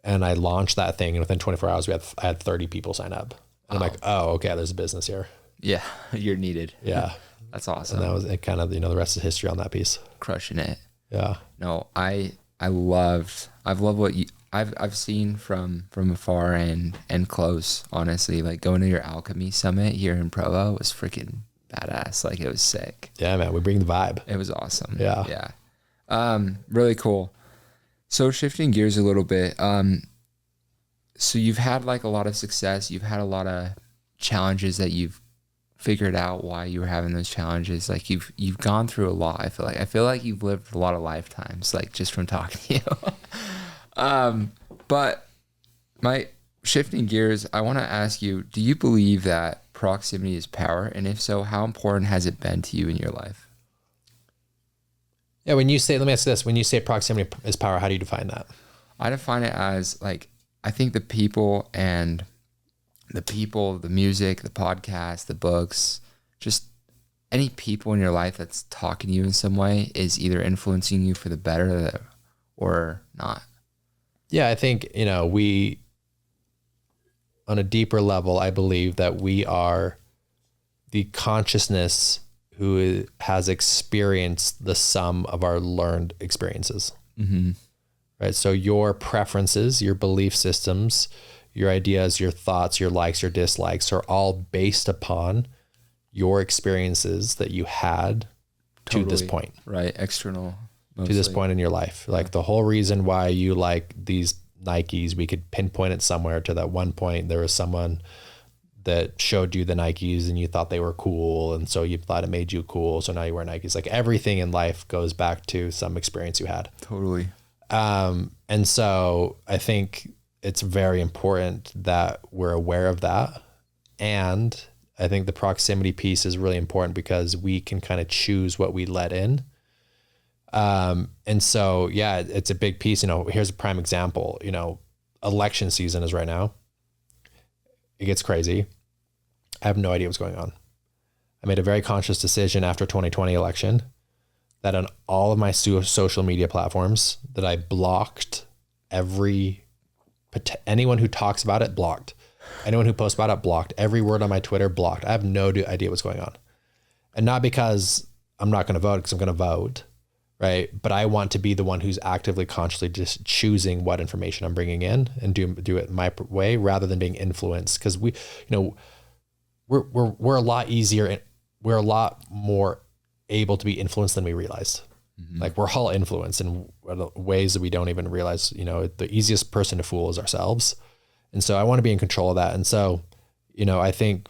And I launched that thing, and within 24 hours, I had 30 people sign up. And I'm like, oh, okay, there's a business here. Yeah, you're needed. Yeah. That's awesome. And that was it, kind of, the rest is history on that piece. Crushing it. Yeah. No, I've loved what I've seen from afar and close, honestly. Like going to your Alchemy summit here in Provo was freaking badass. Like it was sick. Yeah, man, we bring the vibe. It was awesome. Yeah. Yeah. Really cool. So shifting gears a little bit, so you've had like a lot of success. You've had a lot of challenges that you've figured out why you were having those challenges. Like you've gone through a lot. I feel like you've lived a lot of lifetimes, like just from talking to you. But my shifting gears, I want to ask you, do you believe that proximity is power? And if so, how important has it been to you in your life? Yeah. Let me ask this. When you say proximity is power, how do you define that? I define it as like, I think the people, the music, the podcast, the books, just any people in your life that's talking to you in some way is either influencing you for the better or not. Yeah, I think, we, on a deeper level, I believe that we are the consciousness who has experienced the sum of our learned experiences. Mm-hmm. Right. So your preferences, your belief systems, your ideas, your thoughts, your likes, your dislikes are all based upon your experiences that you had to this point. Right. External. Mostly. To this point in your life. Like the whole reason why you like these Nikes, we could pinpoint it somewhere to that one point. There was someone that showed you the Nikes and you thought they were cool. And so you thought it made you cool. So now you wear Nikes. Like everything in life goes back to some experience you had. Totally. And so I think it's very important that we're aware of that. And I think the proximity piece is really important because we can kind of choose what we let in. And so, yeah, it's a big piece. You know, here's a prime example. You know, election season is right now. It gets crazy. I have no idea what's going on. I made a very conscious decision after 2020 election that on all of my social media platforms that I blocked anyone who talks about it, blocked. Anyone who posts about it, blocked. Every word on my Twitter, blocked. I have no idea what's going on. And not because I'm not going to vote, because I'm going to vote, right? But I want to be the one who's actively, consciously just choosing what information I'm bringing in and do it my way rather than being influenced. Because we, you know, we're a lot easier. We're a lot more able to be influenced than we realized. Mm-hmm. Like we're all influenced in ways that we don't even realize. You know, the easiest person to fool is ourselves. And so I want to be in control of that. And so, you know, I think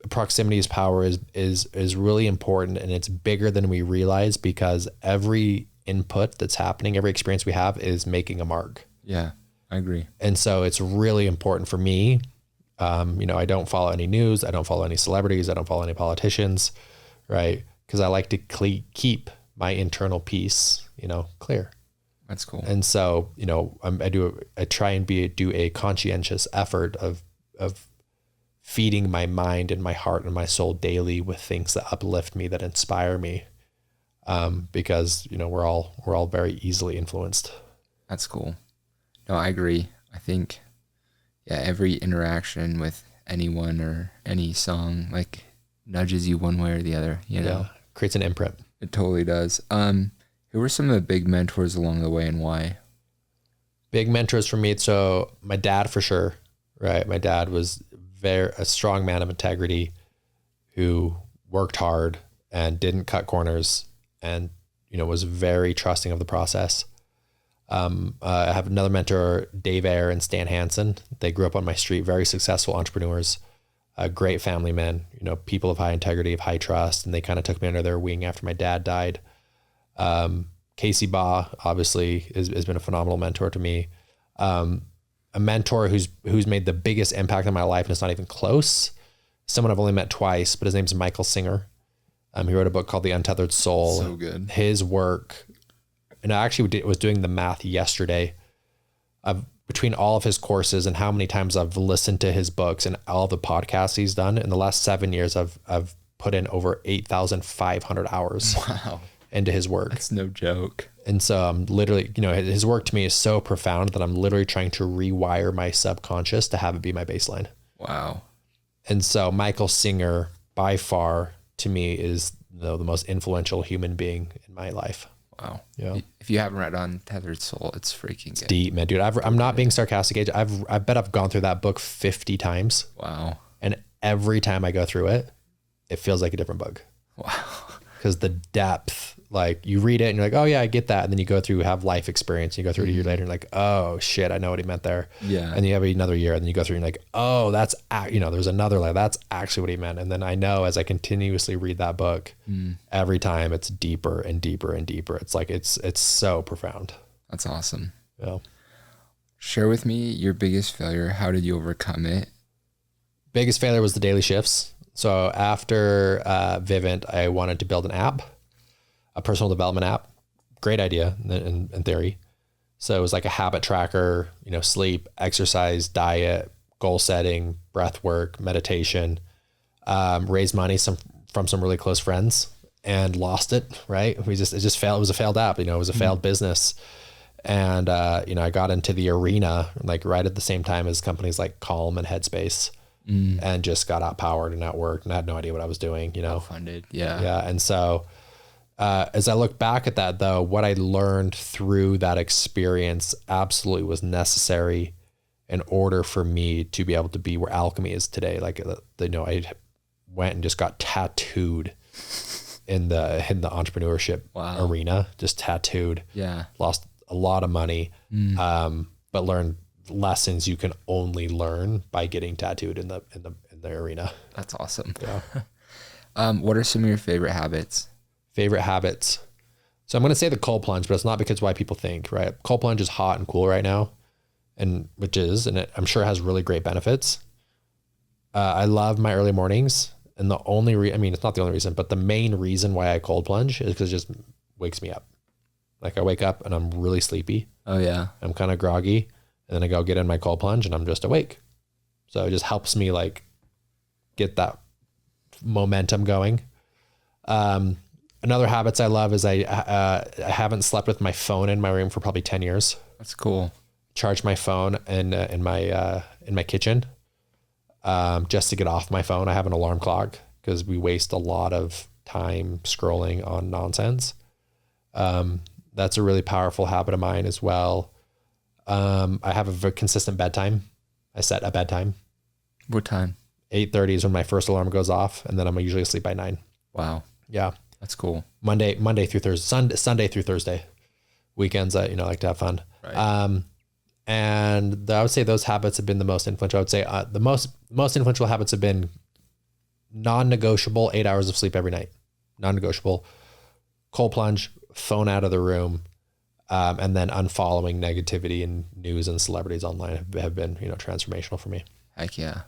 proximity is power is really important, and it's bigger than we realize because every input that's happening, every experience we have is making a mark. Yeah, I agree. And so it's really important for me. You know, I don't follow any news. I don't follow any celebrities. I don't follow any politicians, right? Because I like to keep my internal peace, you know, clear. That's cool. And so, you know, I try and do a conscientious effort of feeding my mind and my heart and my soul daily with things that uplift me, that inspire me. Because, you know, we're all very easily influenced. That's cool. No, I agree. I think, yeah, every interaction with anyone or any song, like, nudges you one way or the other, you know? Yeah, creates an imprint. It totally does. Who were some of the big mentors along the way and why? Big mentors for me. So my dad, for sure, right? My dad was a strong man of integrity who worked hard and didn't cut corners and, you know, was very trusting of the process. I have another mentor, Dave Ayer and Stan Hansen. They grew up on my street, very successful entrepreneurs, great family men, you know, people of high integrity, of high trust. And they kind of took me under their wing after my dad died. Casey Baugh obviously has been a phenomenal mentor to me. A mentor who's made the biggest impact on my life, and it's not even close. Someone I've only met twice, but his name's Michael Singer. He wrote a book called The Untethered Soul. So good. His work, and I actually was doing the math yesterday between all of his courses and how many times I've listened to his books and all the podcasts he's done. In the last 7 years, I've put in over 8,500 hours. Wow. Into his work. That's no joke. And so I'm literally, you know, his work to me is so profound that I'm literally trying to rewire my subconscious to have it be my baseline. Wow. And so Michael Singer, by far, to me, is the most influential human being in my life. Wow. Yeah. If you haven't read Untethered Soul, it's freaking good. Deep, man, dude. I'm not being sarcastic, Gage. I bet I've gone through that book 50 times. Wow. And every time I go through it, it feels like a different book. Wow. Because the depth, like you read it and you're like, oh yeah, I get that. And then you go through, have life experience. And you go through it a year later and you're like, oh shit, I know what he meant there. Yeah. And you have another year and then you go through and you're like, oh, there's another layer. That's actually what he meant. And then I know as I continuously read that book, every time it's deeper and deeper and deeper. It's like, it's so profound. That's awesome. Yeah. Share with me your biggest failure. How did you overcome it? Biggest failure was the daily shifts. So after Vivint, I wanted to build an app, a personal development app. Great idea in theory. So it was like a habit tracker, you know, sleep, exercise, diet, goal setting, breath work, meditation, raised money from some really close friends and lost it, right? It just failed. It was a failed app, you know, it was a failed business. And, you know, I got into the arena like right at the same time as companies like Calm and Headspace. And just got outpowered and outworked and I had no idea what I was doing, you know. Funded. Yeah. Yeah. And so as I look back at that though, what I learned through that experience absolutely was necessary in order for me to be able to be where Alchemy is today. Like, you know, I went and just got tattooed in the entrepreneurship arena, just tattooed. Yeah. Lost a lot of money, but learned lessons you can only learn by getting tattooed in the the arena. That's awesome. Yeah. What are some of your favorite habits? Favorite habits. So I'm going to say the cold plunge, but it's not because why people think, right? Cold plunge is hot and cool right now, and I'm sure it has really great benefits. I love my early mornings, and it's not the only reason, but the main reason why I cold plunge is because it just wakes me up. Like I wake up and I'm really sleepy. Oh yeah. I'm kind of groggy, and then I go get in my cold plunge and I'm just awake. So it just helps me like get that momentum going. Another habits I love is I haven't slept with my phone in my room for probably 10 years. That's cool. Charge my phone in my kitchen, just to get off my phone. I have an alarm clock because we waste a lot of time scrolling on nonsense. That's a really powerful habit of mine as well. I have a very consistent bedtime. I set a bedtime. What time? 8:30 is when my first alarm goes off, and then I'm usually asleep by 9. Wow. Yeah. That's cool. Monday through Thursday, Sunday through Thursday. Weekends, I like to have fun. Right. And I would say those habits have been the most influential. I would say the most influential habits have been non-negotiable 8 hours of sleep every night. Non-negotiable. Cold plunge, phone out of the room, and then unfollowing negativity and news and celebrities online have been transformational for me. Heck yeah.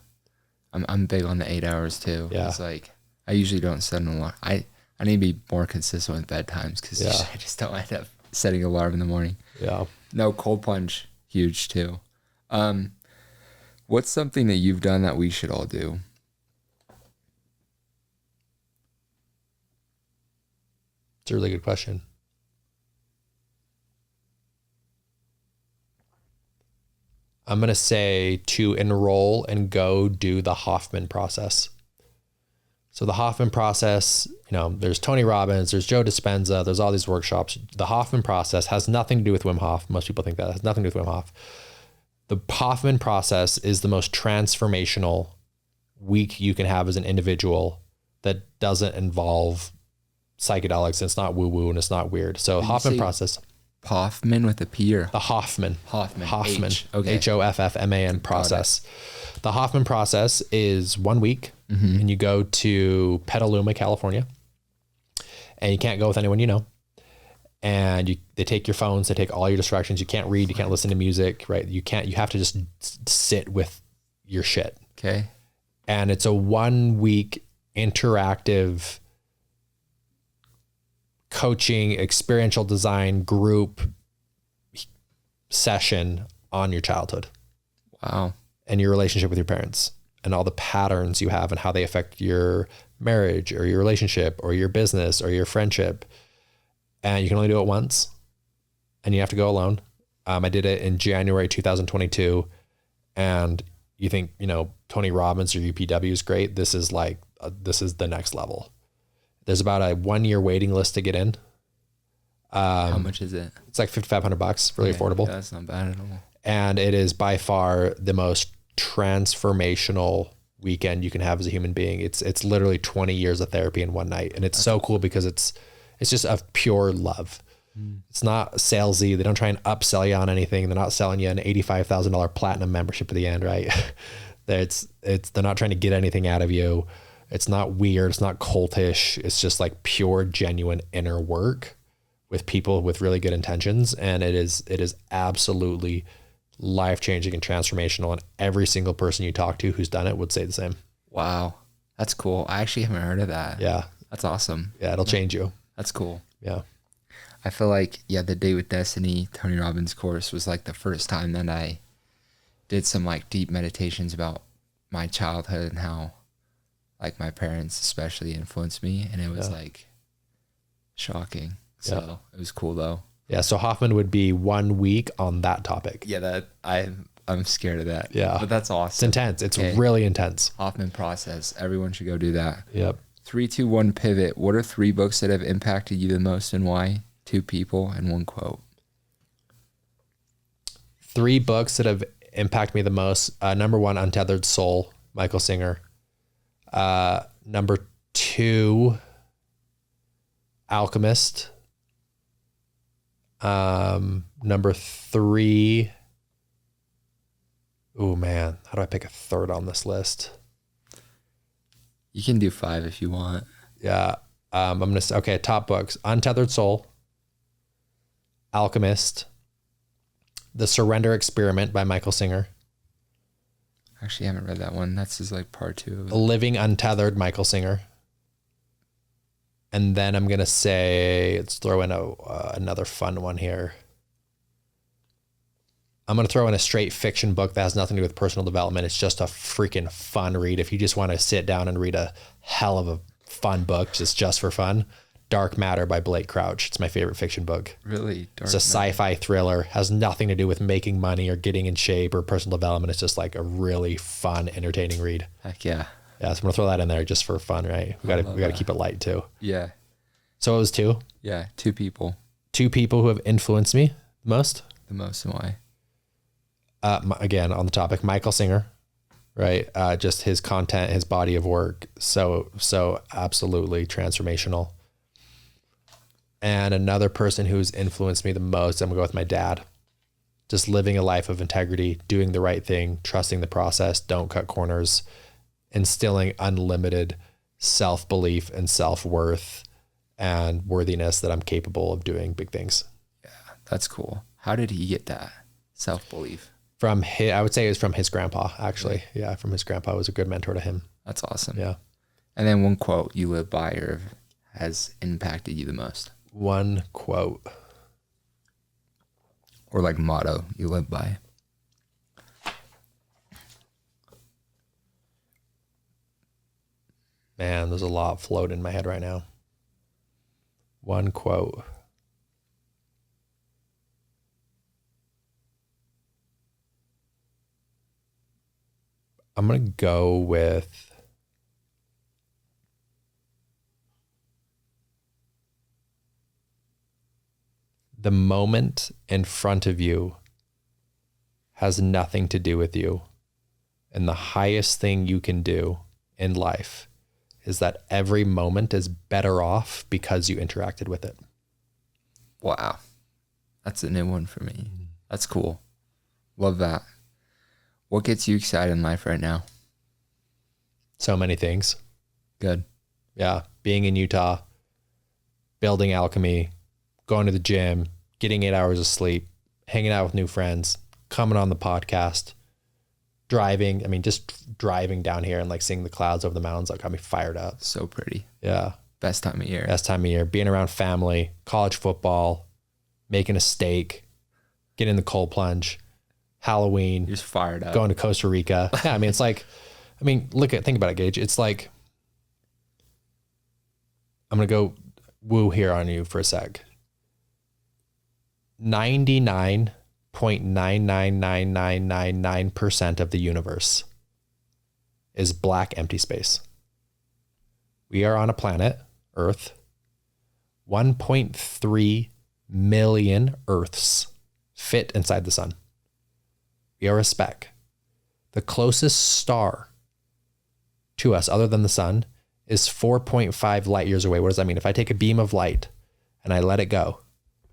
I'm big on the 8 hours too. Yeah. It's like I usually don't set an alarm. I need to be more consistent with bedtimes because I just don't end up setting an alarm in the morning. Yeah. No, cold plunge, huge too. What's something that you've done that we should all do? It's a really good question. I'm going to say to enroll and go do the Hoffman process. So the Hoffman process, there's Tony Robbins, there's Joe Dispenza, there's all these workshops. The Hoffman process has nothing to do with Wim Hof. Most people think that it has nothing to do with Wim Hof. The Hoffman process is the most transformational week you can have as an individual that doesn't involve psychedelics. And it's not woo-woo and it's not weird. So Hoffman process. Hoffman with a P or? The Hoffman. H. Okay. Hoffman process. The Hoffman process is 1 week, and you go to Petaluma, California, and you can't go with anyone you know. And they take your phones, they take all your distractions. You can't read, you can't listen to music, right? You have to just sit with your shit. Okay. And it's a 1 week interactive coaching, experiential design group session on your childhood. Wow. And your relationship with your parents and all the patterns you have and how they affect your marriage or your relationship or your business or your friendship. And you can only do it once and you have to go alone. I did it in January 2022, and you think, Tony Robbins or UPW is great. This is the next level. There's about a 1 year waiting list to get in. How much is it? It's like $5,500, really affordable. Yeah, that's not bad at all. And it is by far the most transformational weekend you can have as a human being. It's literally 20 years of therapy in one night. And it's so cool because it's just a pure love. It's not salesy. They don't try and upsell you on anything. They're not selling you an $85,000 platinum membership at the end, right? They're not trying to get anything out of you. It's not weird. It's not cultish. It's just like pure, genuine inner work with people with really good intentions. And it is absolutely life-changing and transformational. And every single person you talk to who's done it would say the same. Wow. That's cool. I actually haven't heard of that. Yeah. That's awesome. Yeah. It'll change you. That's cool. Yeah. I feel like, the Day with Destiny, Tony Robbins course was like the first time that I did some like deep meditations about my childhood and how like my parents especially influenced me. And it was like shocking. So it was cool though. Yeah. So Hoffman would be 1 week on that topic. Yeah, I'm scared of that. Yeah. But that's awesome. It's intense. It's really intense. Hoffman process. Everyone should go do that. Yep. 3, 2, 1 pivot. What are 3 books that have impacted you the most and why? 2 people and 1 quote. 3 books that have impacted me the most. Number 1, Untethered Soul, Michael Singer. Number 2, Alchemist. Number 3. Oh man, how do I pick a third on this list? You can do 5 if you want. Yeah. I'm going to say, okay, top books. Untethered Soul, Alchemist, The Surrender Experiment by Michael Singer. Actually, I haven't read that one. That's his like part 2 of it. Living Untethered, Michael Singer. And then I'm going to say, let's throw in another fun one here. I'm going to throw in a straight fiction book that has nothing to do with personal development. It's just a freaking fun read. If you just want to sit down and read a hell of a fun book, just for fun, Dark Matter by Blake Crouch. It's my favorite fiction book. Really? It's a sci-fi thriller. Has nothing to do with making money or getting in shape or personal development. It's just like a really fun, entertaining read. Heck yeah. Yeah, so I'm going to throw that in there just for fun, right? We got to keep it light too. Yeah. So it was 2? Yeah, 2 people. 2 people who have influenced me the most? The most, and why? Again, on the topic, Michael Singer, right? Just his content, his body of work, so absolutely transformational. And another person who's influenced me the most, I'm gonna go with my dad. Just living a life of integrity, doing the right thing, trusting the process, don't cut corners, instilling unlimited self-belief and self-worth and worthiness that I'm capable of doing big things. Yeah, that's cool. How did he get that self-belief? I would say it was from his grandpa, actually. Yeah, from his grandpa. Was a good mentor to him. That's awesome. Yeah. And then one quote you live by or has impacted you the most. One quote. Or like motto you live by. Man, there's a lot floating in my head right now. One quote. I'm going to go with the moment in front of you has nothing to do with you. And the highest thing you can do in life is that every moment is better off because you interacted with it. Wow. That's a new one for me. That's cool. Love that. What gets you excited in life right now? So many things. Good. Yeah. Being in Utah, building Alchemy, going to the gym, getting 8 hours of sleep, hanging out with new friends, coming on the podcast, driving. I mean, just driving down here and like seeing the clouds over the mountains, like got me fired up. So pretty. Yeah. Best time of year. Best time of year. Being around family, college football, making a steak, getting in the cold plunge, Halloween. You're just fired up. Going to Costa Rica. Yeah, I mean, it's like, think about it, Gage. It's like, I'm going to go woo here on you for a sec. 99.999999% of the universe is black empty space. We are on a planet, Earth, 1.3 million Earths fit inside the sun. We are a speck. The closest star to us, other than the sun, is 4.5 light years away. What does that mean? If I take a beam of light and I let it go,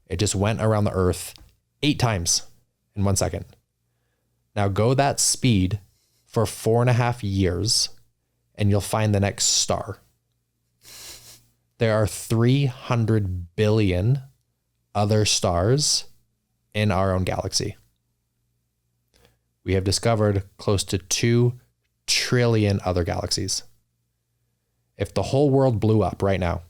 it just went around the Earth 8 times in 1 second. Now go that speed for 4.5 years and you'll find the next star. There are 300 billion other stars in our own galaxy. We have discovered close to 2 trillion other galaxies. If the whole world blew up right now,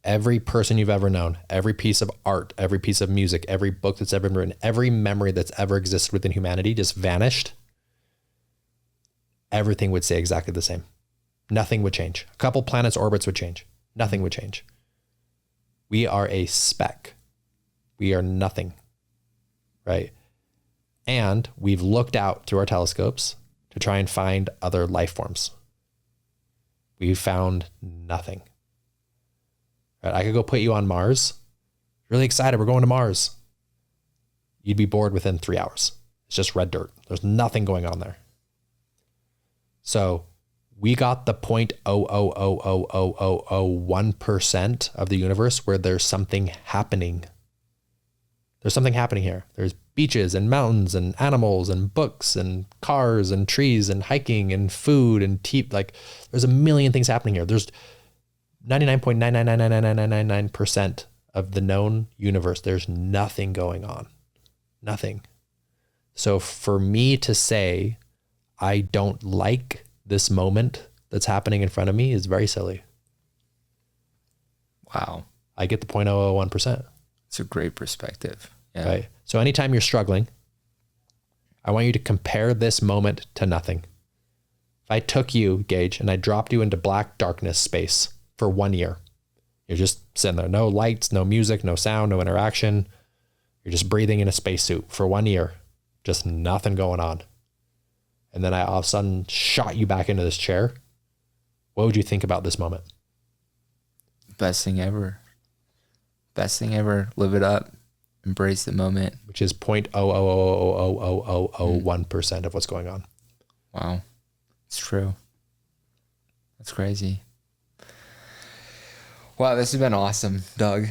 every person you've ever known, every piece of art, every piece of music, every book that's ever been written, every memory that's ever existed within humanity just vanished, everything would stay exactly the same. Nothing would change. A couple planets' orbits would change. Nothing would change. We are a speck. We are nothing, right? And we've looked out through our telescopes to try and find other life forms. We've found nothing. Right? I could go put you on Mars. Really excited. We're going to Mars. You'd be bored within 3 hours. It's just red dirt. There's nothing going on there. So we got the 0.0000001% of the universe where there's something happening. There's something happening here. There's beaches and mountains and animals and books and cars and trees and hiking and food and tea. Like there's a million things happening here. There's 99.9999999% of the known universe. There's nothing going on. Nothing. So for me to say, I don't like this moment that's happening in front of me is very silly. Wow. I get the 0.001%. It's a great perspective. Yeah. Right. So anytime you're struggling, I want you to compare this moment to nothing. If I took you, Gage, and I dropped you into black darkness space for 1 year, you're just sitting there, no lights, no music, no sound, no interaction. You're just breathing in a spacesuit for 1 year, just nothing going on. And then I all of a sudden shot you back into this chair. What would you think about this moment? Best thing ever. Best thing ever. Live it up. Embrace the moment. Which is 0.0000001% of what's going on. Wow. It's true. That's crazy. Wow, this has been awesome, Doug.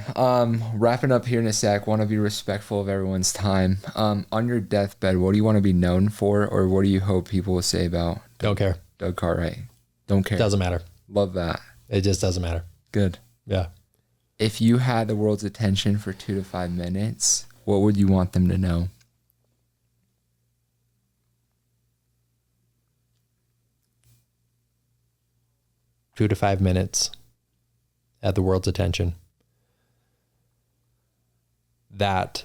Wrapping up here in a sec, want to be respectful of everyone's time. On your deathbed, what do you want to be known for, or what do you hope people will say about Don't care. Doug Cartwright? Don't care. Doesn't matter. Love that. It just doesn't matter. Good. Yeah. If you had the world's attention for 2 to 5 minutes, what would you want them to know? Two to 5 minutes at the world's attention. That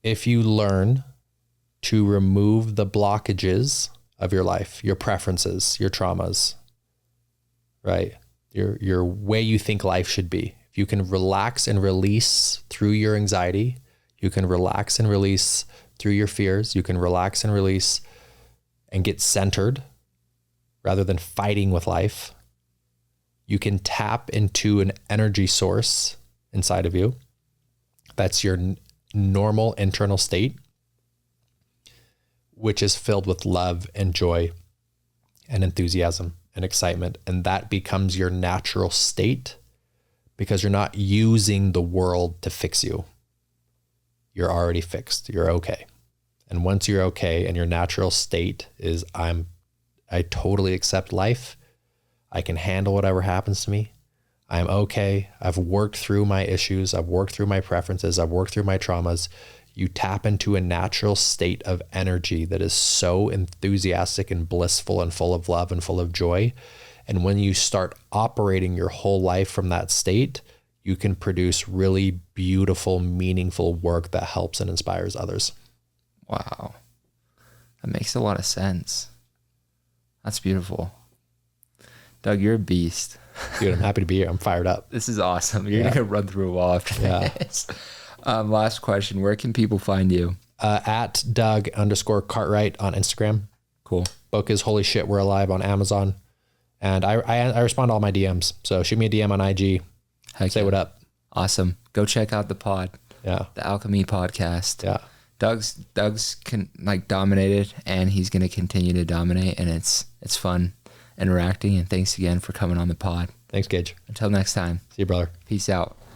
if you learn to remove the blockages of your life, your preferences, your traumas, right? Your way you think life should be. If you can relax and release through your anxiety, you can relax and release through your fears, you can relax and release and get centered rather than fighting with life. You can tap into an energy source inside of you. That's your normal internal state, which is filled with love and joy and enthusiasm and excitement. And that becomes your natural state because you're not using the world to fix you. You're already fixed. You're okay. And once you're okay and your natural state is I totally accept life. I can handle whatever happens to me. I'm okay. I've worked through my issues. I've worked through my preferences. I've worked through my traumas. You tap into a natural state of energy that is so enthusiastic and blissful and full of love and full of joy. And when you start operating your whole life from that state, you can produce really beautiful, meaningful work that helps and inspires others. Wow. That makes a lot of sense. That's beautiful. Doug, you're a beast. Dude, I'm happy to be here. I'm fired up. This is awesome. You're going to run through a wall after this. Last question. Where can people find you? At Doug_Cartwright on Instagram. Cool. Book is Holy Shit, We're Alive on Amazon. And I respond to all my DMs. So shoot me a DM on IG. Say what up. Awesome. Go check out the pod. Yeah. The Alchemy podcast. Yeah. Doug's dominated, and he's going to continue to dominate, and it's fun interacting. And thanks again for coming on the pod. Thanks, Gage. Until next time. See you, brother. Peace out.